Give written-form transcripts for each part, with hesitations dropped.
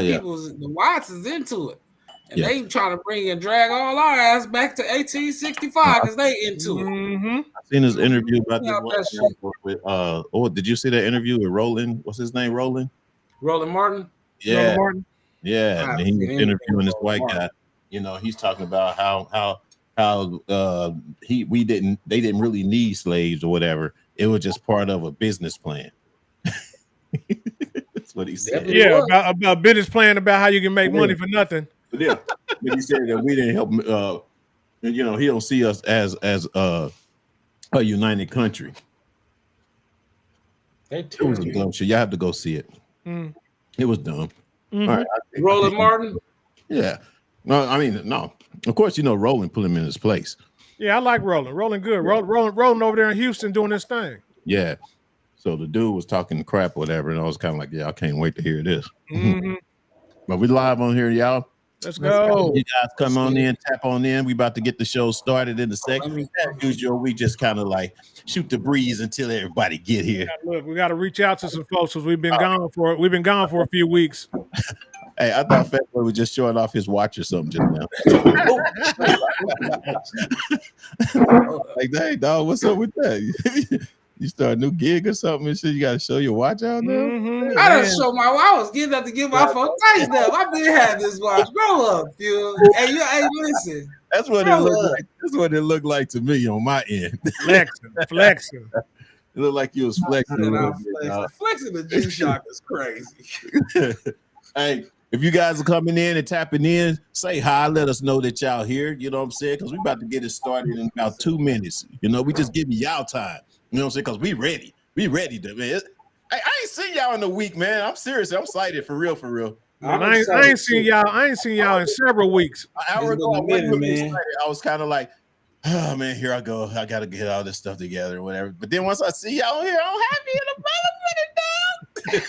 the Watts is into it. And Yeah. they trying to bring and drag all our ass back to 1865 because they into it. Mm-hmm. I seen this interview about Yeah, that this shit. with did you see that interview with Roland? What's his name? Roland? Roland Martin. Yeah. Martin. Yeah. I And he was haven't seen interviewing this anything white with guy. You know, he's talking about how they didn't really need slaves or whatever. It was just part of a business plan. That's what he said. Definitely Yeah, was. about business plan about how you can make money for nothing. But yeah, but he said that we didn't help. You know, he don't see us as a united country. It was a dumb shit. Y'all have to go see it. Mm. It was dumb. Mhm. All right, Roland Martin. Yeah. No, I mean, no. Of course, you know, Roland put him in his place. Yeah, I like Roland. Roland good. Roland over there in Houston doing his thing. Yeah. So the dude was talking crap, whatever, and I was kind of like, yeah, I can't wait to hear this. Mm-hmm. But we live on here, y'all. Let's go. You guys come on in, tap on in. We about to get the show started in a second. As usual, we just kind of like shoot the breeze until everybody get here. Look, we got to reach out to some folks because we've been gone for a few weeks. Hey, I thought Fat Boy was just showing off his watch or something just now. Like, hey, dog, what's up with that? You start a new gig or something and shit, you got to show your watch out now? Mm-hmm. I done show I was getting up to get my phone tightened up. I've been having this watch. Grow up, dude. Hey, listen. That's what it looked like. That's what it looked like to me on my end. Flexing. It looked like you was flexing. Flexing the G-Shock is crazy. Hey, if you guys are coming in and tapping in, say hi. Let us know that y'all here. You know what I'm saying? Because we about to get it started in about 2 minutes. You know, we just giving y'all time. You know what I'm saying? Because we ready. We ready to, man. I ain't seen y'all in a week, man. I'm serious. I'm excited for real. I ain't seen y'all in several weeks. An hour ago, I wasn't really excited. I was kind of like, oh man, here I go. I gotta get all this stuff together or whatever. But then once I see y'all here, I'm happy in the brother.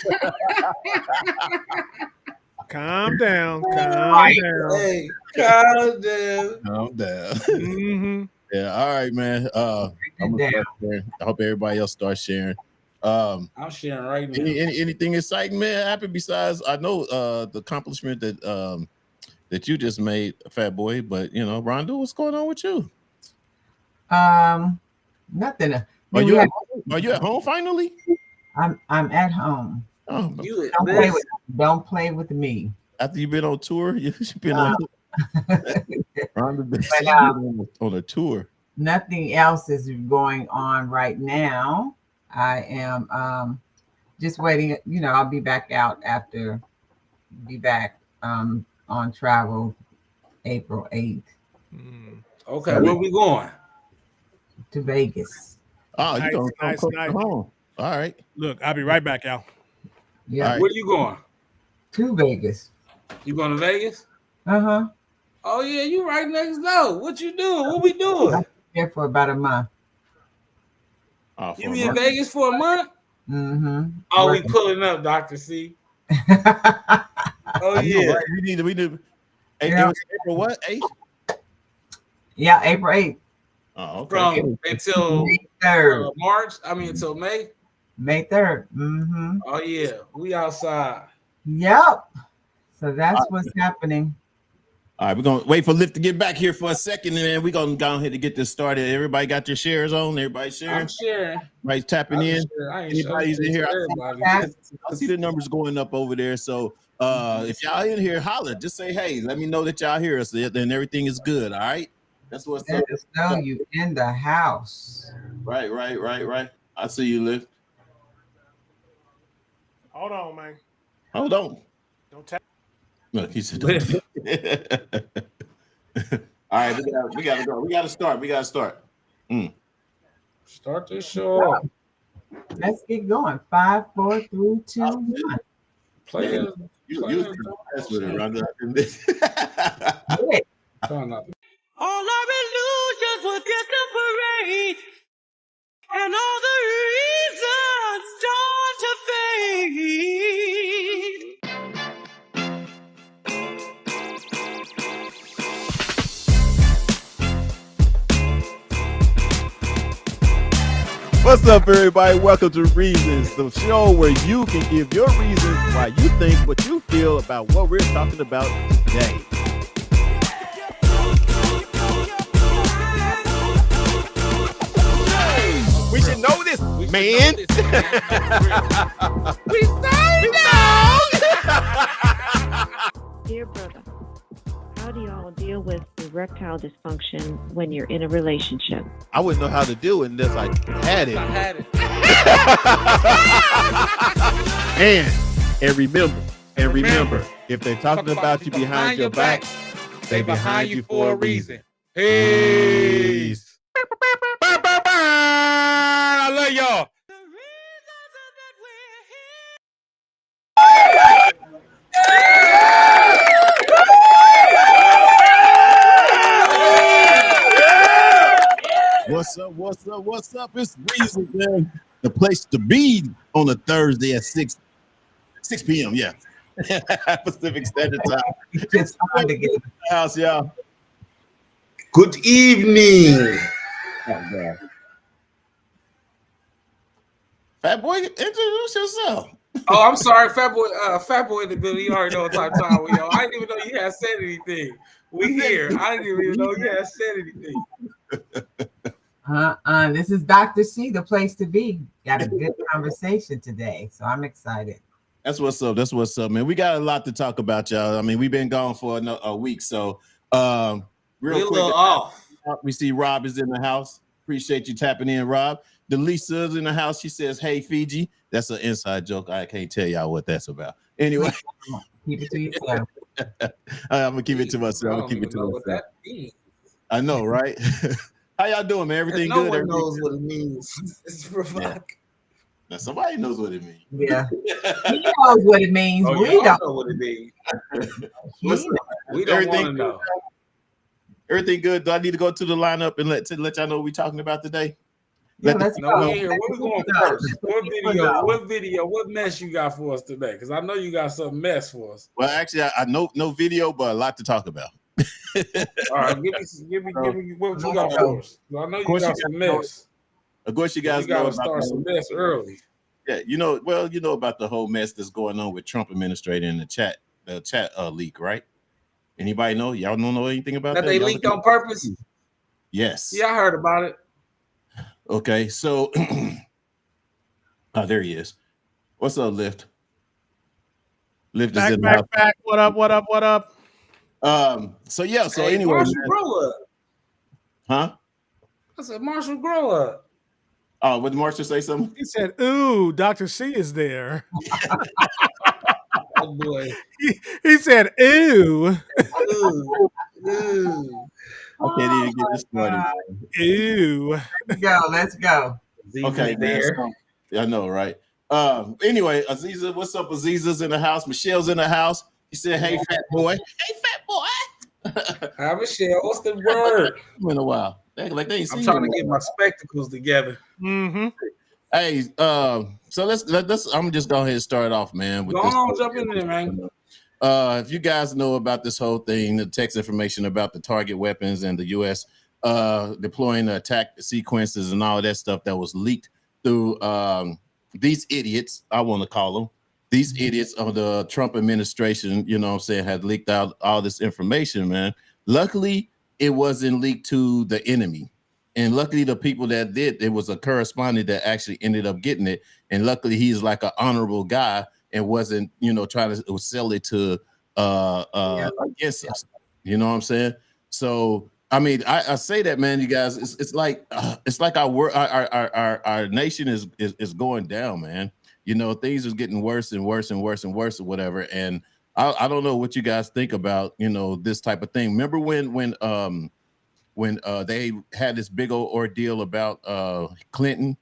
Calm down. Hey, calm down. Mm-hmm. Yeah, all right, man. I'm gonna start sharing. I hope everybody else starts sharing. I'm sharing right now. Anything exciting, man? Happy besides, I know the accomplishment that you just made, Fat Boy. But you know, Rhonda, what's going on with you? Nothing. Are you at home finally? I'm at home. Oh, Don't play with me. after you've been on tour, you've been on on a tour. Nothing else is going on right now. I am just waiting. You know, I'll be back out on travel April 8th. Okay, where we going? To Vegas. Oh, you going nice. home. All right. Look, I'll be right back, y'all. Yeah. Right. Where you going? To Vegas. You going to Vegas? Uh-huh. Oh, yeah, you right next door. What you doing? What we doing? I'm here for about a month. You be in Vegas for a month? Mm-hmm. Oh, we pulling up, Dr. C. Oh, yeah. We need April what? 8th? Yeah, April 8th. Oh, okay. From until May 3rd. March? I mean, until May? May 3rd. Mm-hmm. Oh, yeah. We outside. Yep. So that's what's happening. All right, we're going to wait for Lift to get back here for a second, and then we're going to go ahead and get this started. Everybody got their shares on? Everybody sharing? I'm sharing. Everybody's tapping in? Anybody's in here? I see the numbers going up over there. So if y'all in here, holler. Just say, hey, let me know that y'all hear us, then everything is good, all right? That's what's up. Let us know you in the house. Right. I see you, Lift. Hold on, man. Hold on. Don't tap. Look, he said, don't. All right, we gotta go. We gotta start. Start this show up. Let's get going. 5, 4, 3, 2, 1. Play it. You with it, Rhonda. All our illusions will disappear, and all the reasons start to fade. What's up, everybody? Welcome to Reasons, the show where you can give your reasons why you think what you feel about what we're talking about today. We should know this, man. We know. Dear brother, how do y'all deal with erectile dysfunction when you're in a relationship? I wouldn't know how to do it unless I had it. And remember, if they're talking about you behind your back, they behind you for a reason. Peace. I love y'all. The reasons that we're here. What's up? It's Reasons, man. The place to be on a Thursday at 6 p.m. Yeah. Pacific Standard Time. It's hard to get. House, y'all. Good evening. Oh, God. Fat boy, introduce yourself. Oh, I'm sorry, Fat Boy in the building. You already know what type of time we on. I didn't even know you had said anything. We here. I didn't even know you had said anything. This is Dr. C, the place to be. Got a good conversation today, so I'm excited. That's what's up. That's what's up, man. We got a lot to talk about, y'all. I mean, we've been gone for a week, so real We're a quick. little off. We see Rob is in the house. Appreciate you tapping in, Rob. Delisa's in the house. She says, "Hey, Fiji." That's an inside joke. I can't tell y'all what that's about. Anyway, Keep it to yourself. I'm gonna keep it to myself. I'm gonna keep it to myself. I know, right? How y'all doing, man? Everything no good? one Everything knows good? what it means. It's provocative. Now, somebody knows what it means. Yeah. He knows what it means. Oh, We y'all don't. know what it means. What's up? We don't Everything want to know. Everything good? Do I need to go to the lineup and let y'all know what we're talking about today? Yeah, Let let's the- No, go. we here. What we going first? What video? What mess you got for us today? Because I know you got some mess for us. Well, actually, I know no video, but a lot to talk about. All right, give me what you got for us. I know you course got you some got- mess. Of course, you guys You got know to about start the some mess early. Yeah, you know about the whole mess that's going on with Trump administrator in the chat leak, right? Anybody know? Y'all don't know anything about that? That they Y'all leaked looking- on purpose. Yes. Yeah, I heard about it. Okay, so there he is. What's up, Lift? Lift is in the house. Back. What up? So yeah, so Hey, anyway, Marshall, man. grow up. Huh? I said, Marshall, grow up. Oh, would Marshall say something? He said, "Ooh, Dr. C is there." Oh boy. He said, "Ooh, Ooh. I can't even get this started. ooh." Let's go. Okay, man. So, I know, right? Anyway, Aziza, what's up? Aziza's in the house. Michelle's in the house. He said, "Hey, fat boy." Hey, fat boy. Hi, Michelle. What's the word? It's been a while. They ain't seen I'm trying to you. get my spectacles together. Mm-hmm. Hey, so let's. I'm just go ahead and start off, man. With Go this. on, jump in there, man. If you guys know about this whole thing, the text information about the target weapons and the U.S. Deploying the attack sequences and all that stuff that was leaked through these idiots, I want to call them, these idiots of the Trump administration, you know what I'm saying, had leaked out all this information, man. Luckily, it wasn't leaked to the enemy. And luckily, the people that did, it was a correspondent that actually ended up getting it. And luckily, he's like an honorable guy and wasn't, trying to sell it to against us. You know what I'm saying? So, I mean, I say that, man, you guys, it's like our nation is going down, man. Things are getting worse and worse and worse and worse or whatever. And I don't know what you guys think about, this type of thing. Remember when they had this big old ordeal about Clinton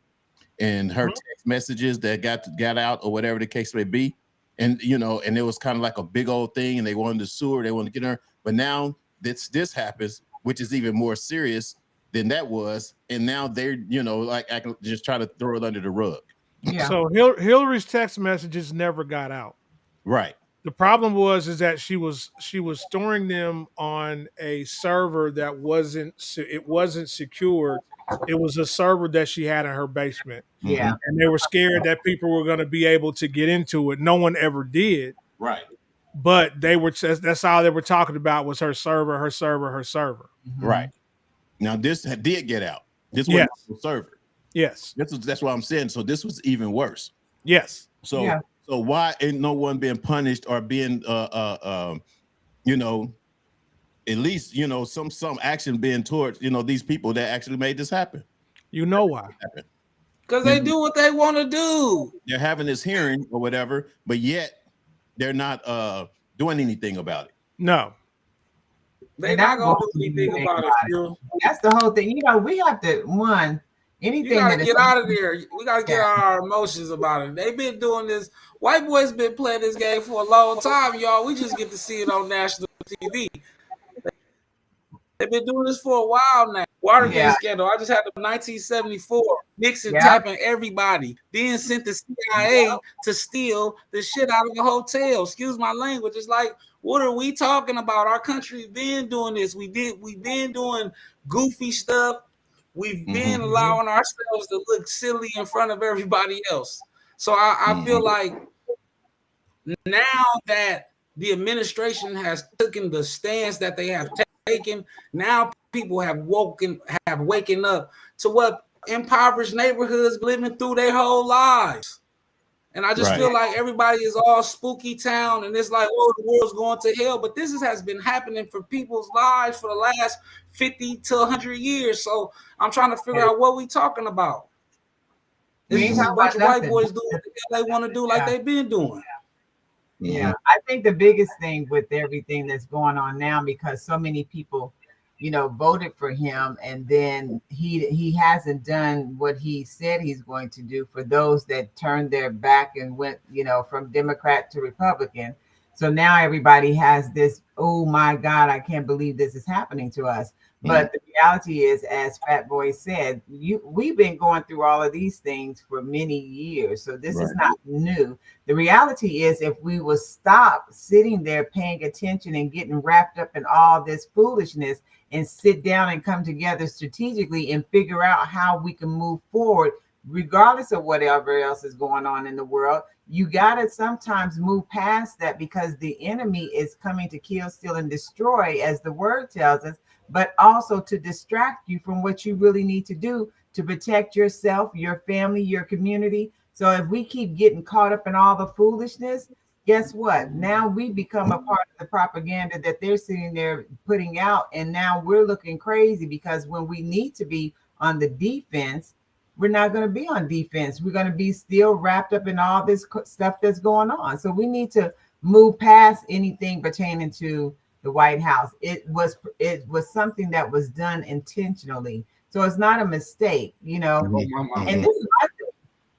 and her text messages that got out or whatever the case may be. And, and it was kind of like a big old thing and they wanted to sue her, they wanted to get her. But now this happens, which is even more serious than that was. And now they're, just try to throw it under the rug. Yeah. So Hillary's text messages never got out. Right. The problem is that she was storing them on a server that wasn't secured, It was a server that she had in her basement, Yeah. and they were scared that people were going to be able to get into it. No one ever did, Right. but they were. That's all they were talking about was her server, her server, her server. Right. Now this did get out. This Yes. was a server. Yes. That's what I'm saying. So this was even worse. Yes. So Yeah. so why ain't no one being punished or being you know, at least some action being towards these people that actually made this happen? You know why? Because they do what they want to do. They're having this hearing or whatever, but yet they're not doing anything about it. No. They're And not that gonna goes do to anything the about it. big Phil. That's the whole thing. We have to anything You gotta that is- get out of there. We gotta get our emotions about it. They've been doing this. White boys been playing this game for a long time, y'all. We just get to see it on national TV. They've been doing this for a while now. Watergate Yeah. scandal. I just had the 1974 Nixon Yeah. tapping everybody, then sent the CIA to steal the shit out of the hotel. Excuse my language. It's like, what are we talking about? Our country's been doing this. We've been doing goofy stuff. We've been allowing ourselves to look silly in front of everybody else. So I feel like now that the administration has taken the stance that they have taken, now people have waken up to what impoverished neighborhoods living through their whole lives. And I just feel like everybody is all spooky town, and it's like, oh, the world's going to hell. But this has been happening for people's lives for the last 50 to 100 years. So I'm trying to figure out what we talking about. We It's ain't just a talking bunch of about white nothing. boys doing what the hell they want to do, like they've been doing. Yeah, I think the biggest thing with everything that's going on now, because so many people, voted for him, and then he hasn't done what he said he's going to do for those that turned their back and went, from Democrat to Republican. So now everybody has this, oh my God, I can't believe this is happening to us. But the reality is, as Fat Boy said, we've been going through all of these things for many years. So this is not new. The reality is, if we will stop sitting there paying attention and getting wrapped up in all this foolishness and sit down and come together strategically and figure out how we can move forward, regardless of whatever else is going on in the world, you got to sometimes move past that, because the enemy is coming to kill, steal, and destroy, as the word tells us, but also to distract you from what you really need to do to protect yourself, your family, your community. So if we keep getting caught up in all the foolishness, guess what? Now we become a part of the propaganda that they're sitting there putting out. And now we're looking crazy, because when we need to be on the defense, we're not going to be on defense. We're going to be still wrapped up in all this stuff that's going on. So we need to move past anything pertaining to the White House. It was something that was done intentionally. So it's not a mistake, And this is my thing.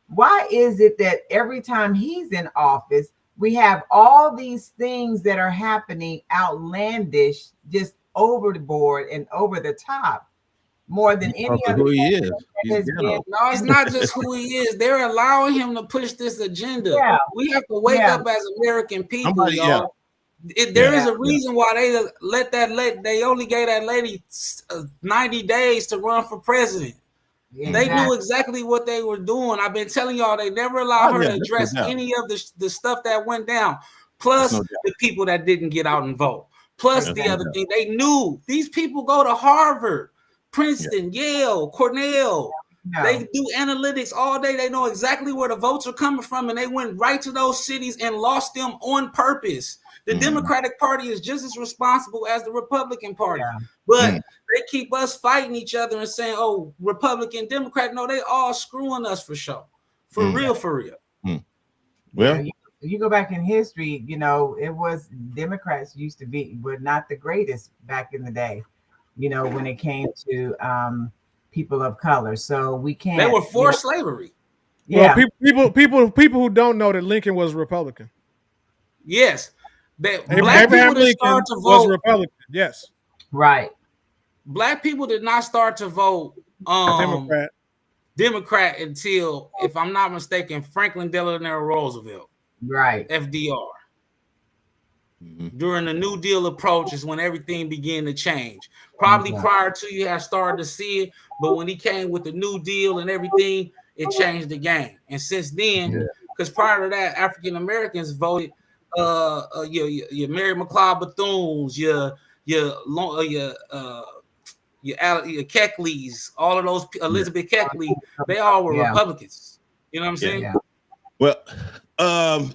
Why is it that every time he's in office, we have all these things that are happening outlandish, just over the board and over the top, more than any other? Who he is. No, it's not just who he is. They're allowing him to push this agenda. Yeah. We have to wake up as American people, y'all. There is a reason why they only gave that lady 90 days to run for president. They knew exactly what they were doing. I've been telling y'all, they never allowed her to address any of the stuff that went down. Plus the people that didn't get out and vote. Plus the other thing, they knew these people go to Harvard, Princeton, Yale, Cornell. They do analytics all day. They know exactly where the votes are coming from, and they went right to those cities and lost them on purpose. The Democratic Party is just as responsible as the Republican Party, but they keep us fighting each other and saying, "Oh, Republican, Democrat." No, they all screwing us for sure, for real. Well, you go back in history, it was Democrats used to be, but not the greatest back in the day. When it came to people of color, so we can't. They were for slavery. Yeah, well, people who don't know that Lincoln was Republican. Yes. Black Abraham people Lincoln start to vote. was Republican. Yes, right. Black people did not start to vote Democrat until, if I'm not mistaken, Franklin Delano Roosevelt, right, FDR. During the New Deal approach is when everything began to change. Probably prior to you have started to see it, but when he came with the New Deal and everything, it changed the game. And since then, because prior to that, African Americans voted your Mary McLeod Bethunes, your Keckleys, all of those, Elizabeth Keckley, they all were Republicans. You know what I'm saying? Yeah. Well, I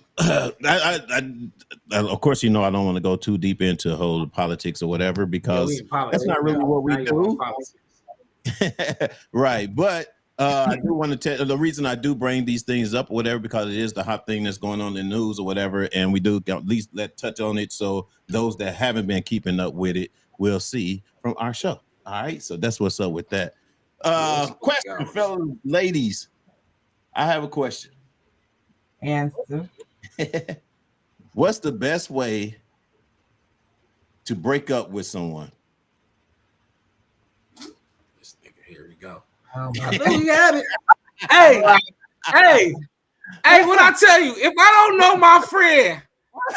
of course, I don't want to go too deep into whole politics or whatever, because that's not really what we do. Right. But I do want to tell the reason I do bring these things up or whatever, because it is the hot thing that's going on in the news or whatever. And we do at least touch on it. So those that haven't been keeping up with it will see from our show. All right. So that's what's up with that. Question, fellow ladies. I have a question. Answer. What's the best way to break up with someone? This nigga, here we go. Oh We got it. Hey, what I tell you, if I don't know my friend,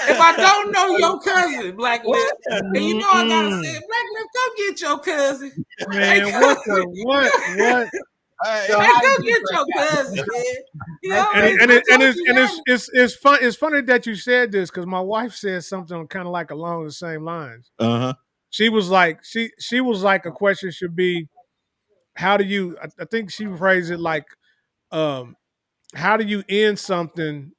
if I don't know your cousin, Black Lip, and you know I gotta say, Black Lip, come get your cousin. Man, what? Hey, Go get your cousin, man. You know what I mean? It's fun. It's funny that you said this, because my wife said something kind of like along the same lines. She was like, she was like, a question should be, how do you? I think she phrased it like, how do you end something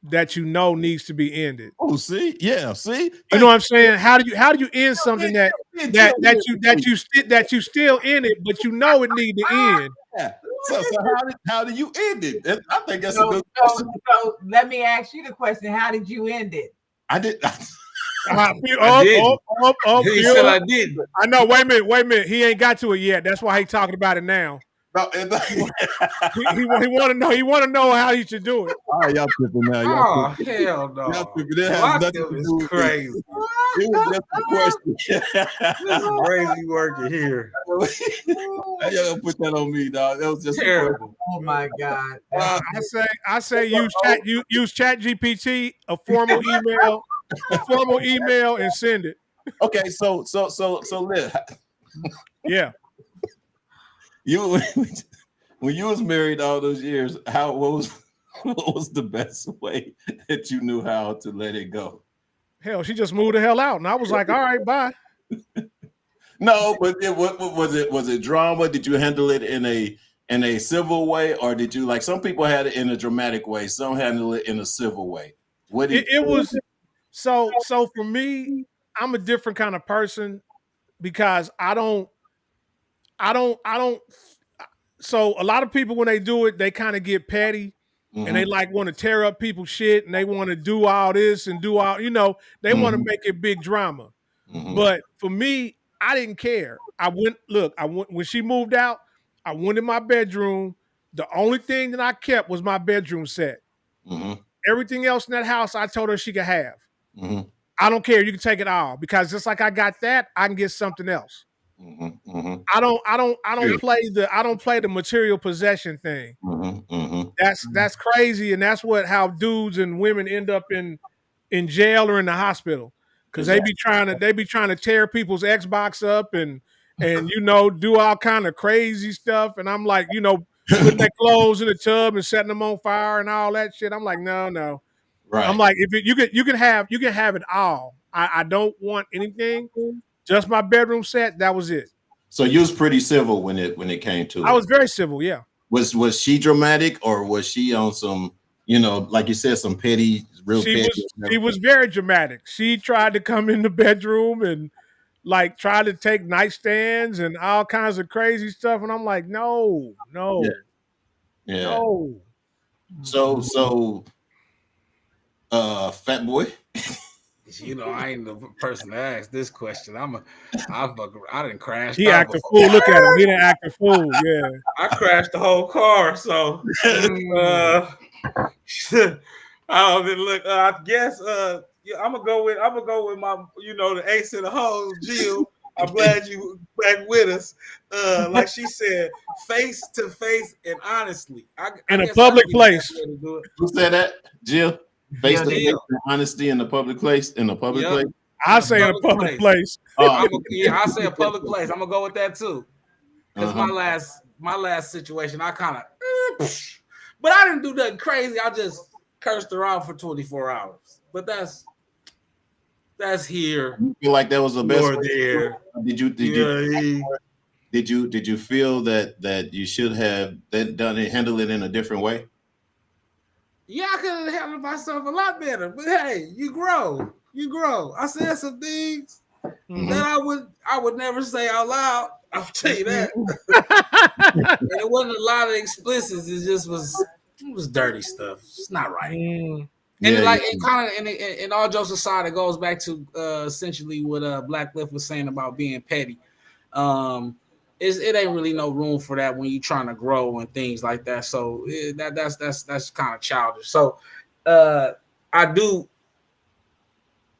that you know needs to be ended? Oh, see, see, you know what I'm saying? How do you end something that you still in it, but you know it need to end? Yeah. So how do you end it? I think that's a good question. So let me ask you the question: how did you end it? I did. He said I did. I know. Wait a minute. He ain't got to it yet. That's why he talking about it now. No, he want to know. He want to know how he should do it. All right, y'all tripping now. Hell no. Y'all tripping. That has nothing to do with crazy. It was just a question. This is crazy working here. How y'all gonna put that on me, dog? That was just terrible. Oh my God. I say use Chat GPT, a formal email, and send it. Okay, so Liv. Yeah. You when you was married all those years, what was the best way that you knew how to let it go? Hell, she just moved the hell out, and I was like, all right, bye. No, but what was it drama? Did you handle it in a civil way, or did you, like, some people had it in a dramatic way, some handle it in a civil way? It was so for me, I'm a different kind of person, because I don't. So a lot of people, when they do it, they kind of get petty, and they like want to tear up people's shit, and they want to do all this and do all, they want to make it big drama. But for me, I didn't care. I went when she moved out, I went in my bedroom. The only thing that I kept was my bedroom set. Everything else in that house, I told her she could have. I don't care. You can take it all, because just like I got that, I can get something else. I don't play the material possession thing. That's crazy, and that's how dudes and women end up in jail or in the hospital, because they be trying to tear people's Xbox up and do all kind of crazy stuff. And I'm like, putting their clothes in the tub and setting them on fire and all that shit. I'm like, no. Right. I'm like, if you can have it all. I don't want anything. Just my bedroom set. That was it. So you was pretty civil when it came to it. I was very civil. Yeah. Was she dramatic, or was she on some, like you said, some petty, petty? She was very dramatic. She tried to come in the bedroom and like try to take nightstands and all kinds of crazy stuff, and I'm like, no. Yeah. No. So, Fat Boy. I ain't the person to ask this question. I didn't crash. He acted a fool. Look at him. He didn't act a fool. Yeah. I crashed the whole car. So, I guess I'm gonna go with my, the ace in the hole, Jill. I'm glad you back with us. Like she said, face to face and honestly. In a public place. Who said that, Jill? Face to Deal. face, honesty in the public place. In the public Yep. place. I say in a public place. Oh, I say a public place. I'm gonna go with that too. Because Uh-huh. my last situation, I kind of, but I didn't do nothing crazy. I just cursed her out for 24 hours. But that's here You feel like that was the best or way? there. Did you feel that you should have handled it in a different way? Yeah, I could have handled myself a lot better. But hey, you grow. I said some things that I would never say out loud. I'll tell you that. And it wasn't a lot of explicits. It was dirty stuff. It's not right. And it kind of, and all jokes aside, it goes back to essentially what Black Lift was saying about being petty. It ain't really no room for that when you're trying to grow and things like that. So that's kind of childish. So I do,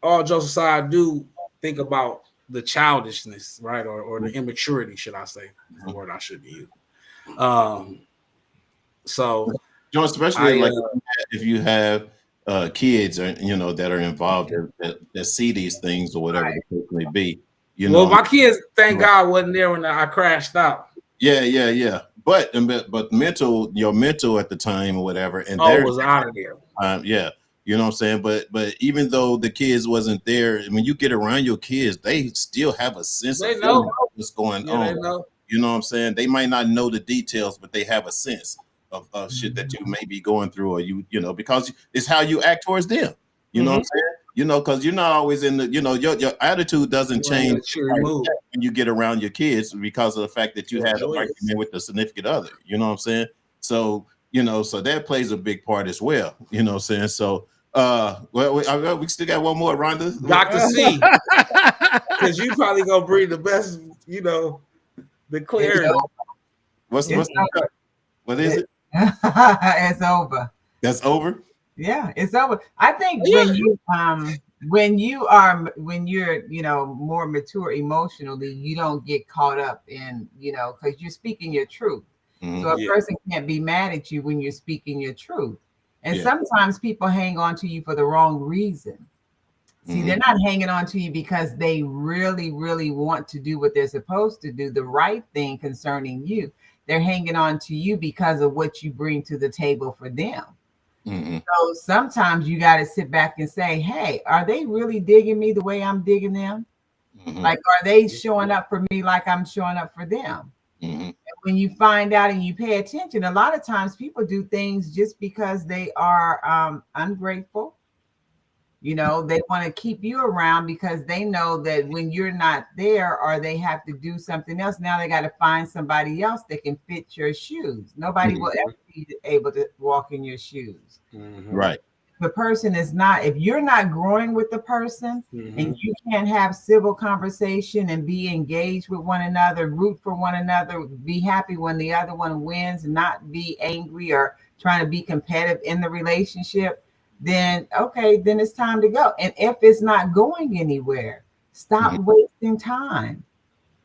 all jokes aside, I do think about the childishness, right, or the immaturity, should I say? That's the word I should use. So, John, especially if you have kids, or that are involved that see these things or whatever the case may be. My kids, thank God, wasn't there when I crashed out. Yeah. But your mental at the time or whatever, and was out of there. Yeah. You know what I'm saying? But even though the kids wasn't there, when you get around your kids, they still have a sense of what's going on. They know. You know what I'm saying? They might not know the details, but they have a sense of shit that you may be going through, or because it's how you act towards them. You know what I'm saying? Because you're not always in the, your attitude doesn't change when you get around your kids because of the fact that you had an argument with the significant other. You know what I'm saying? So, so that plays a big part as well. You know what I'm saying? So, we still got one more, Rhonda. Dr. C. Because you probably gonna bring the best, the clarity. What is it? It's over. That's over? Yeah, it's over. I think when you're more mature emotionally, you don't get caught up in because you're speaking your truth. So a person can't be mad at you when you're speaking your truth. And sometimes people hang on to you for the wrong reason. See, they're not hanging on to you because they really, really want to do what they're supposed to do, the right thing concerning you. They're hanging on to you because of what you bring to the table for them. So sometimes you got to sit back and say, hey, are they really digging me the way I'm digging them? Like, are they showing up for me like I'm showing up for them? And when you find out and you pay attention, a lot of times people do things just because they are ungrateful. They want to keep you around because they know that when you're not there or they have to do something else, now they got to find somebody else that can fit your shoes. Nobody will ever be able to walk in your shoes. Right. The person is not, if you're not growing with the person and you can't have civil conversation and be engaged with one another, root for one another, be happy when the other one wins, not be angry or trying to be competitive in the relationship, then it's time to go. And if it's not going anywhere, stop wasting time.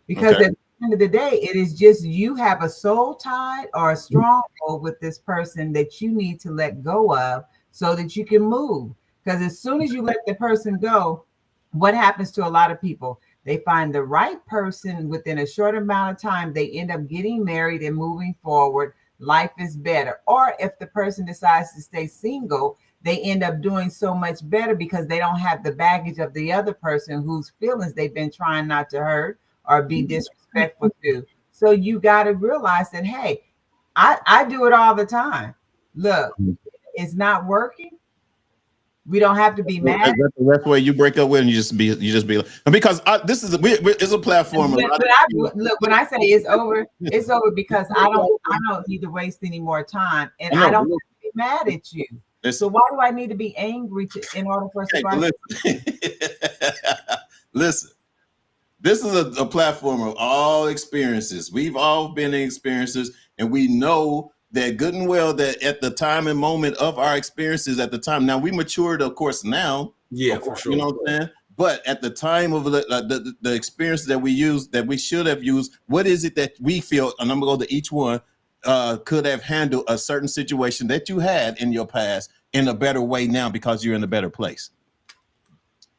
Because at the end of the day, it is just you have a soul tie or a stronghold with this person that you need to let go of so that you can move. Because as soon as you let the person go, what happens to a lot of people? They find the right person within a short amount of time. They end up getting married and moving forward. Life is better. Or if the person decides to stay single, they end up doing so much better because they don't have the baggage of the other person whose feelings they've been trying not to hurt or be disrespectful to. So you got to realize that, hey, I do it all the time. Look, it's not working. We don't have to be mad. That's where you break up with, and you just be because this is it's a platform. Look, when I say it's over because I don't need to waste any more time, and I don't have to be mad at you. So why do I need to be angry in order for us to listen? This is a platform of all experiences. We've all been in experiences, and we know that good and well that at the time and moment of our experiences at the time. Now we matured, of course, now. Yeah, for sure. You know what I'm saying? But at the time of the experience that we used, that we should have used, what is it that we feel, and I'm gonna go to each one, could have handled a certain situation that you had in your past in a better way now because you're in a better place?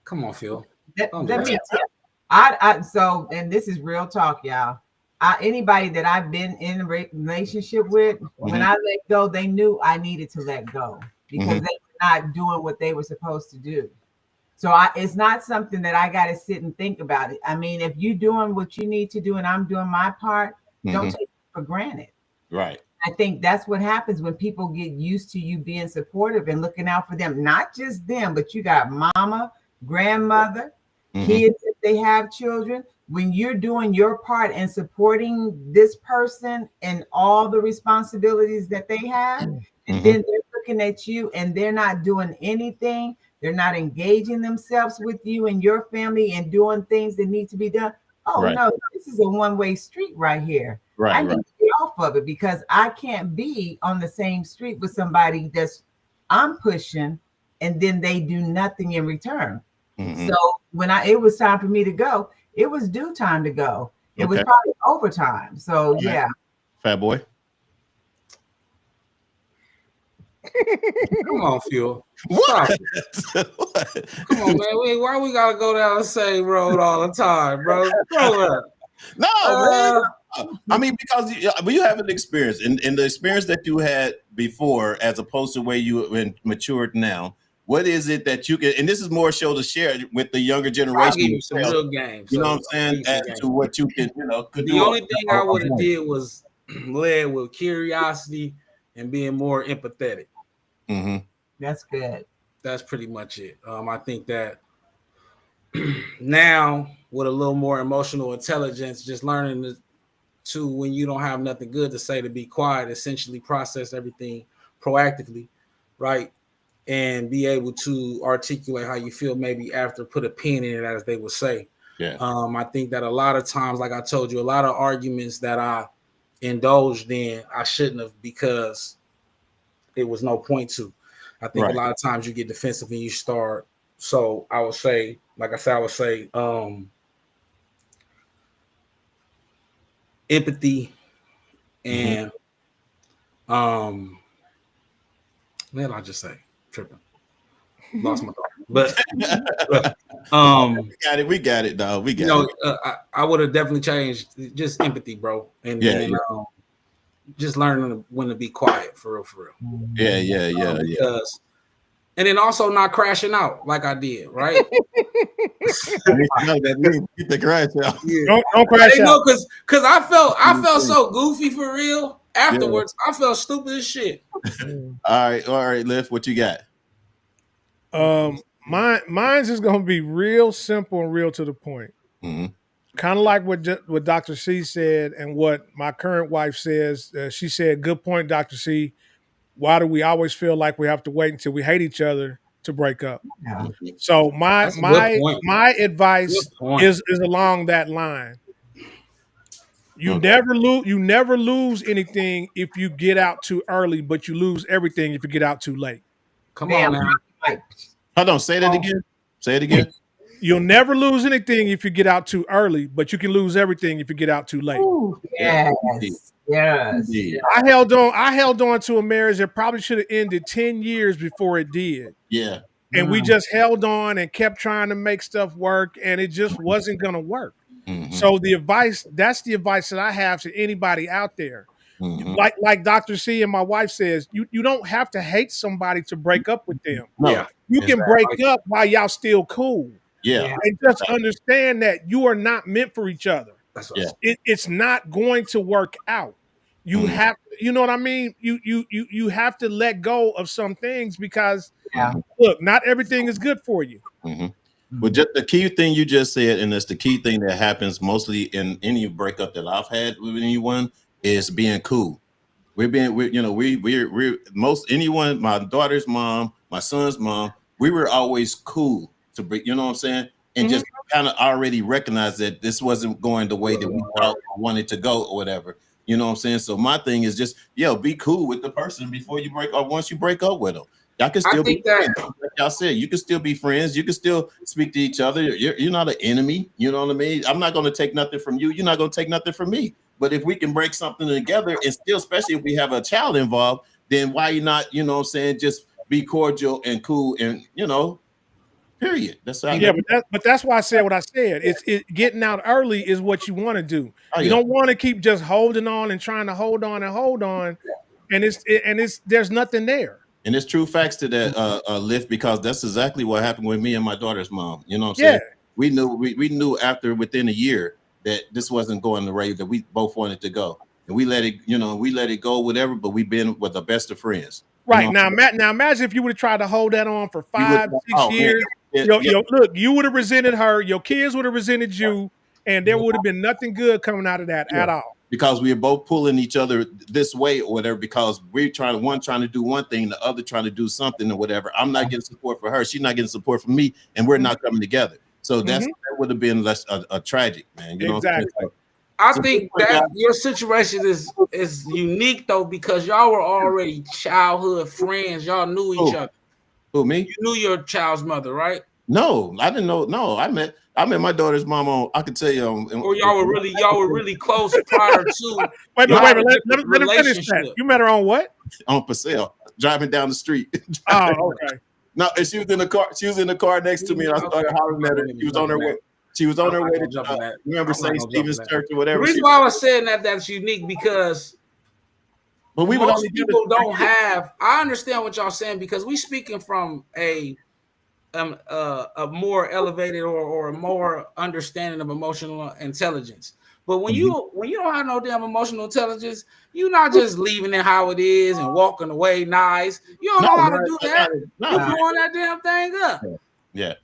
Come on, Phil. Let Don't do me that. tell so, and this is real talk, y'all. Anybody that I've been in a relationship with, when I let go, they knew I needed to let go because they were not doing what they were supposed to do. So it's not something that I got to sit and think about it. I mean, if you're doing what you need to do and I'm doing my part, don't take it for granted. Right. I think that's what happens when people get used to you being supportive and looking out for them. Not just them, but you got mama, grandmother, kids if they have children. When you're doing your part and supporting this person and all the responsibilities that they have, and then they're looking at you and they're not doing anything. They're not engaging themselves with you and your family and doing things that need to be done. Oh, no, this is a one-way street right here. I need to get off of it because I can't be on the same street with somebody I'm pushing and then they do nothing in return. So when it was time for me to go, it was due time to go. It was probably overtime. So yeah. Fat boy. Come on, Phil. What? Come on, man. Why we gotta go down the same road all the time, bro? No, man. I mean, because you have an experience, and the experience that you had before, as opposed to where you matured now. What is it that you can? And this is more show to share with the younger generation. I'll give you some real games. You know what I'm saying? As to what you can, the only thing I would have did was led with curiosity and being more empathetic. That's good. That's pretty much it. I think that now with a little more emotional intelligence, just learning to when you don't have nothing good to say, to be quiet, essentially process everything proactively, right? And be able to articulate how you feel maybe after, put a pin in it, as they would say. Yeah. I think that a lot of times, like I told you, a lot of arguments that I indulged in, I shouldn't have, because it was no point to. I think a lot of times you get defensive and you start. So I would say, like I said, empathy and man, I just say tripping. Lost my thought. But we got it, dog. We got it. I would have definitely changed just empathy, bro. And just learning when to be quiet, for real. Because, and then also not crashing out like I did, right? Get the crash out. Don't crash out. Because I felt so goofy for real. Afterwards, I felt stupid as shit. All right, Liv, what you got? Mine's is gonna be real simple and real to the point. Kind of like what Dr. C said and what my current wife says. She said, "Good point, Dr. C. Why do we always feel like we have to wait until we hate each other to break up?" So my advice is along that line. You never lose anything if you get out too early, but you lose everything if you get out too late. Come on now. Hold on, say that again. Say it again. You'll never lose anything if you get out too early, but you can lose everything if you get out too late. Yes. I held on to a marriage that probably should have ended 10 years before it did. Yeah. And we just held on and kept trying to make stuff work, and it just wasn't going to work. So that's the advice that I have to anybody out there. Like Dr. C and my wife says, you don't have to hate somebody to break up with them. No. You can break up while y'all still cool. Yeah. And just understand that you are not meant for each other. That's what It's not going to work out. You have, you know what I mean? You have to let go of some things because look, not everything is good for you. Well, just the key thing you just said, and it's the key thing that happens mostly in any breakup that I've had with anyone, is being cool. We're most anyone, my daughter's mom, my son's mom, we were always cool to break, you know what I'm saying? And just kind of already recognize that this wasn't going the way that we thought wanted to go or whatever. You know what I'm saying? So my thing is just, be cool with the person before you break, or once you break up with them. Y'all can still be friends. Like y'all said, you can still be friends. You can still speak to each other. You're not an enemy. You know what I mean? I'm not going to take nothing from you. You're not going to take nothing from me. But if we can break something together, and still, especially if we have a child involved, then why you not, you know what I'm saying, just be cordial and cool, and period. That's how. Yeah, but that's why I said what I said. It's getting out early is what you want to do. Oh, You yeah. don't want to keep just holding on and trying to hold on, and it's there's nothing there. And it's true facts to that lift, because that's exactly what happened with me and my daughter's mom. You know what I'm Yeah. saying? We knew after within a year that this wasn't going the way that we both wanted to go, and we let it go, whatever. But we've been with the best of friends. Right now, now imagine if you would have tried to hold that on for 5, 6 years. Man. Look, you would have resented her. Your kids would have resented you, and there would have been nothing good coming out of that at all. Because we are both pulling each other this way or whatever, because we're trying to do one thing, the other trying to do something or whatever. I'm not getting support for her, she's not getting support from me, and we're not coming together. So that would have been less a tragic, man. You know Exactly. what I think that your situation is unique though, because y'all were already childhood friends. Y'all knew each other. Who, me? You knew your child's mother, right? No, I didn't know. No, I met my daughter's mom on. I could tell you. Or y'all were really close prior to. Wait, y'all let him finish that. relationship. You met her on what? On Paseo, driving down the street. Oh, okay. No, and she was in the car. She was in the car next to me, and I started hollering at her. She was on her way. She was on her way to remember St. Stephen's Church or whatever. The reason why I was saying that's unique, because but we would most only people don't have. I understand what y'all saying, because we speaking from a more elevated or a more understanding of emotional intelligence. But when you don't have no damn emotional intelligence, you're not just leaving it how it is and walking away nice. You don't know how to do that. You're blowing that damn thing up. Yeah.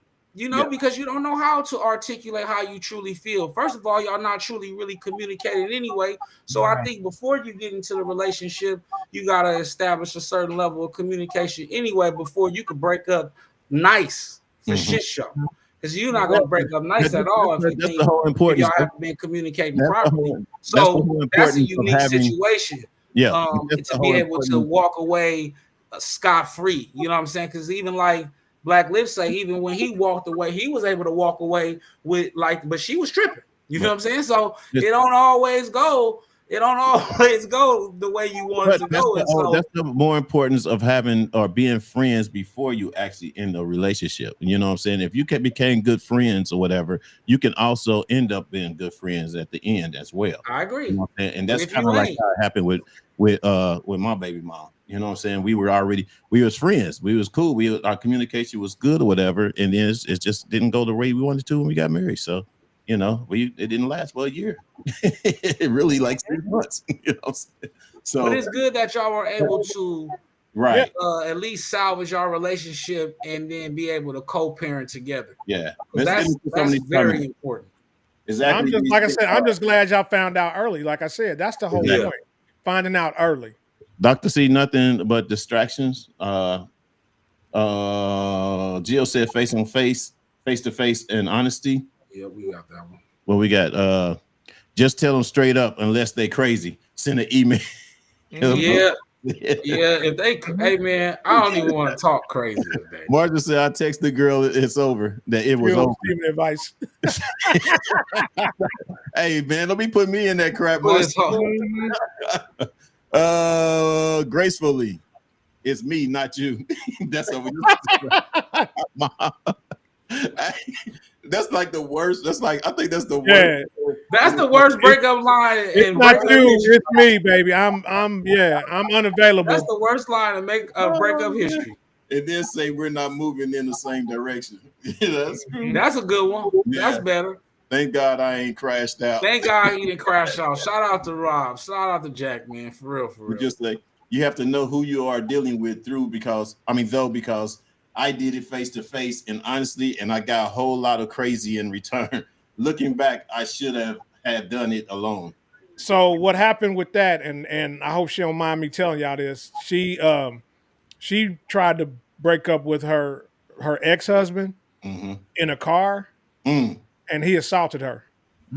Because you don't know how to articulate how you truly feel. First of all, y'all not truly really communicating anyway. So I think before you get into the relationship, you got to establish a certain level of communication anyway before you can break up nice for shit show. Because you're not going to break up nice at all if you think y'all haven't been communicating properly. So that's a unique situation. Yeah. To be able to walk away scot-free. You know what I'm saying? Because even like Black Lips say, even when he walked away, he was able to walk away with but she was tripping. You feel what I'm saying? So it don't always go the way you want it to go. That's the more importance of having or being friends before you actually end a relationship. You know what I'm saying? If you became good friends or whatever, you can also end up being good friends at the end as well. I agree. You know, and that's kind of like how it happened with my baby mom. You know what I'm saying? We was friends. We was cool. Our communication was good or whatever. And then it just didn't go the way we wanted to when we got married. So, it didn't last a year. It really like 6 months. You know what I'm saying? So, but it's good that y'all were able to at least salvage our relationship and then be able to co-parent together. Yeah. That's very important. Exactly. I'm just glad y'all found out early. Like I said, that's the whole point. Finding out early. Dr. C, nothing but distractions. Jill said face to face, and honesty. Yeah, we got that one. Well, we got just tell them straight up unless they crazy. Send an email. Yeah. If they, hey man, I don't even want to talk crazy today. Martha said, I text the girl it's over, that it was over. Advice. Hey man, don't be putting me in that crap. Gracefully, it's me, not you. That's over. That's like the worst. I think that's the worst. Yeah. That's the worst breakup line. It's not you, it's me, baby. I'm unavailable. That's the worst line to make a breakup history. And then say we're not moving in the same direction. That's a good one. Yeah. That's better. Thank God I ain't crashed out. Thank God he didn't crash out. Shout out to Rob. Shout out to Jack, man. For real. Just like you have to know who you are dealing with because I did it face to face and honestly, and I got a whole lot of crazy in return. Looking back, I should have done it alone. So what happened with that? And I hope she don't mind me telling y'all this. She tried to break up with her ex-husband in a car, and he assaulted her.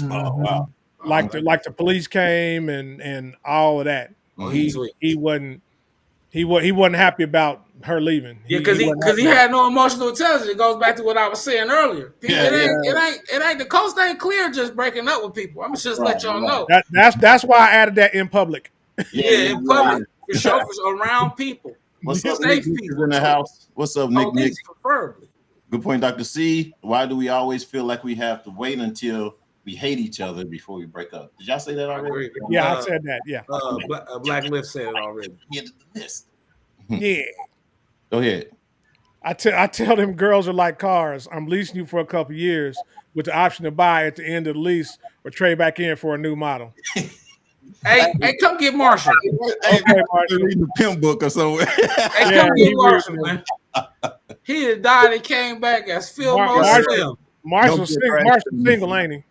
Oh wow! Like the police came and all of that. Oh, he wasn't happy about her leaving. Yeah, because he had no emotional intelligence. It goes back to what I was saying earlier. It ain't the coast ain't clear just breaking up with people. I'm just let y'all know. That's why I added that in public. Yeah, in public for sure, around people. What's up, Safe Nick? Nick is people. in the house. What's up, Nick? Oh, Nick. this preferably. Good point, Dr. C. Why do we always feel like we have to wait until we hate each other before we break up? Did y'all say that I already? agree. Yeah, I said that. Yeah. Black Lift said it already. Get to the list. Yeah. Go ahead. I tell them girls are like cars. I'm leasing you for a couple years with the option to buy at the end of the lease or trade back in for a new model. Hey, come get Marshall. Hey, Okay, Marshall. Reading the pimp book or somewhere. Hey, Yeah, come he get Marshall, weird, man. He had died and came back as Phil Mar- Mo Marshall- Slim. Marshall's Don't get single, ain't he?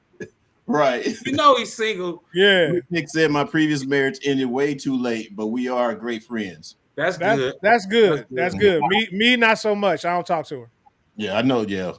Right. You know he's single. Yeah. Nick said my previous marriage ended way too late, but we are great friends. That's That's good. that's good. That's That's good. Me not so much. I don't talk to her. Yeah, I know. Yeah.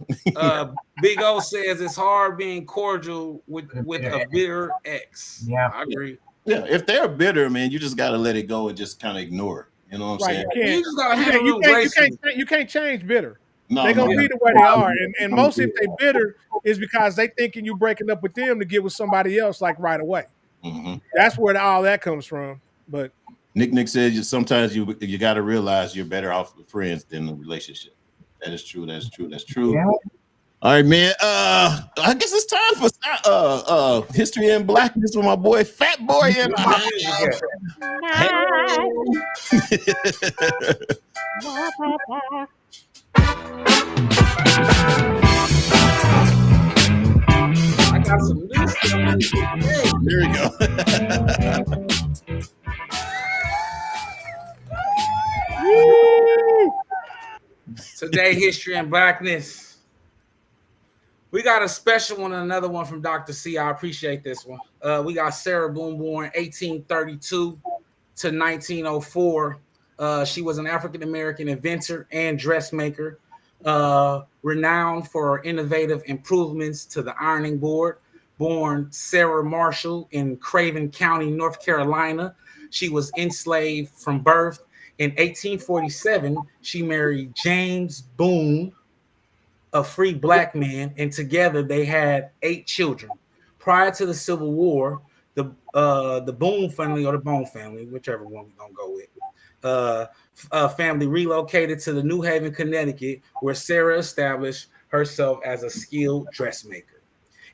Big O says it's hard being cordial with a bitter ex. Yeah. I agree. Yeah. If they're bitter, man, you just got to let it go and just kind of ignore it. You know what I'm Right. saying? You just gotta You handle them can't, gracefully. you can't change bitter. No, They're gonna no. be the way they are. And mostly if they bitter is because they thinking you breaking up with them to get with somebody else like right away. Mhm. That's where all that comes from. But Nick says sometimes you got to realize you're better off with friends than the relationship. That is true. That's true. That's true. Yeah. All right, man. I guess it's time for history and blackness with my boy Fat Boy in the house. I got some new stuff. Hey, There we go. today, history and blackness. We got a special one, another one from Dr. C. I appreciate this one. We got Sarah Boone born 1832 to 1904. She was an African American inventor and dressmaker, renowned for her innovative improvements to the ironing board. Born Sarah Marshall in Craven County, North Carolina. She was enslaved from birth. In 1847, she married James Boone, a free black man, and together they had 8 children. Prior to the Civil War, the Boone family, or the Bone family, whichever one we're gonna go with, family relocated to the New Haven, Connecticut, where Sarah established herself as a skilled dressmaker.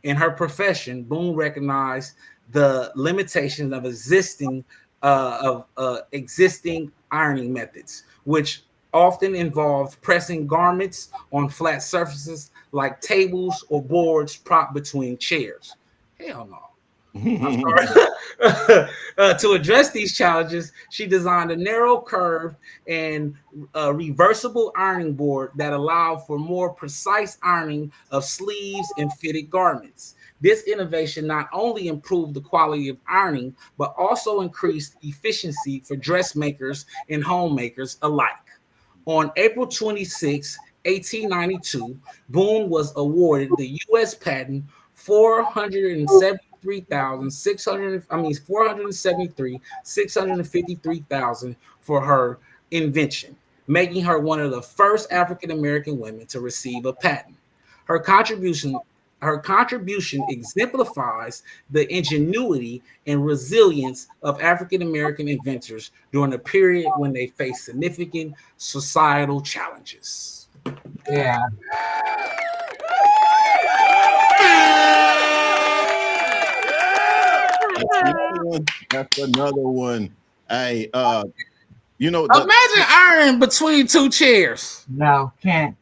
In her profession, Boone recognized the limitations of existing ironing methods, which often involved pressing garments on flat surfaces like tables or boards propped between chairs. Hell no. To address these challenges, she designed a narrow curved and reversible ironing board that allowed for more precise ironing of sleeves and fitted garments. This innovation not only improved the quality of ironing, but also increased efficiency for dressmakers and homemakers alike. On April 26, 1892, Boone was awarded the U.S. patent 473,653,000 for her invention, making her one of the first African American women to receive a patent. Her contribution exemplifies the ingenuity and resilience of African American inventors during a period when they faced significant societal challenges. Yeah. That's another one. Hey, you know, Imagine ironing between 2 chairs. No, can't.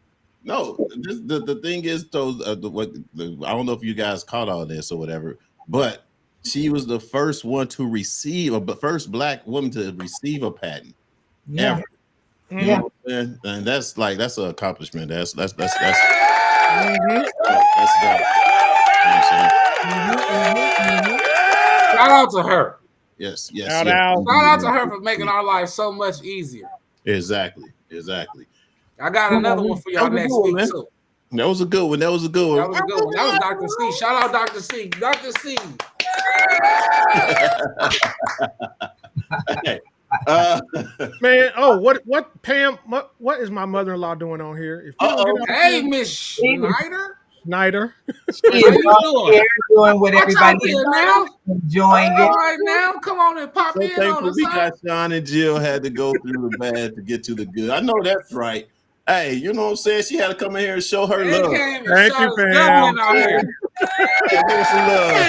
no, the thing is, though, I don't know if you guys caught all this or whatever, but she was the first one to receive, the first black woman to receive a patent Yeah. ever. You Yeah. know what I'm saying? And that's an accomplishment. That's Mhm. dope. You know what I'm saying? Shout out to her. Yes. Shout out. Shout out to her for making our life so much easier. Exactly. I got another one for y'all That was a next good one, week man. too. That was a good one. That was a good one. That was Dr. C. Shout out Dr. C. Dr. C. Okay. Man, what Pam, what is my mother-in-law doing on here? If you don't get on Hey, here- Miss Schneider. Schneider. She is How you on doing? here doing what Watch out everybody here is now. enjoying All it. right now, come on and pop So in on thankful us. we Huh? got Sean and Jill had to go through the bad to get to the good. I know that's right. Hey, you know what I'm saying? She had to come in here and show her They love. came and Thank shot you, us fam. doubling out here. Hey, give us some love.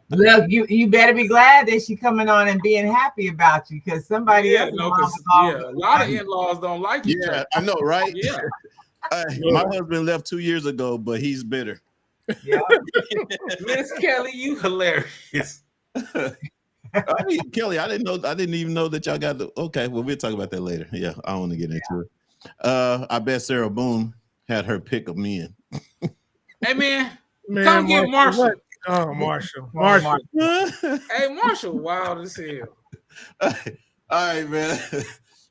Look, you better be glad that she coming on and being happy about you, because somebody Yeah, else. no, 'cause, yeah, a lot of in-laws don't like each Yeah, other. I know, right? Yeah. Hey, my husband left 2 years ago, but he's bitter. Yeah. Miss Kelly, you hilarious. I mean, Kelly, I didn't even know that y'all got the okay. Well, we'll talk about that later. Yeah, I want to get into it. I bet Sarah Boone had her pick of men. Hey man, Man, come get Marshall. what? Oh, Marshall. Hey, Marshall, wild as hell. All right, man.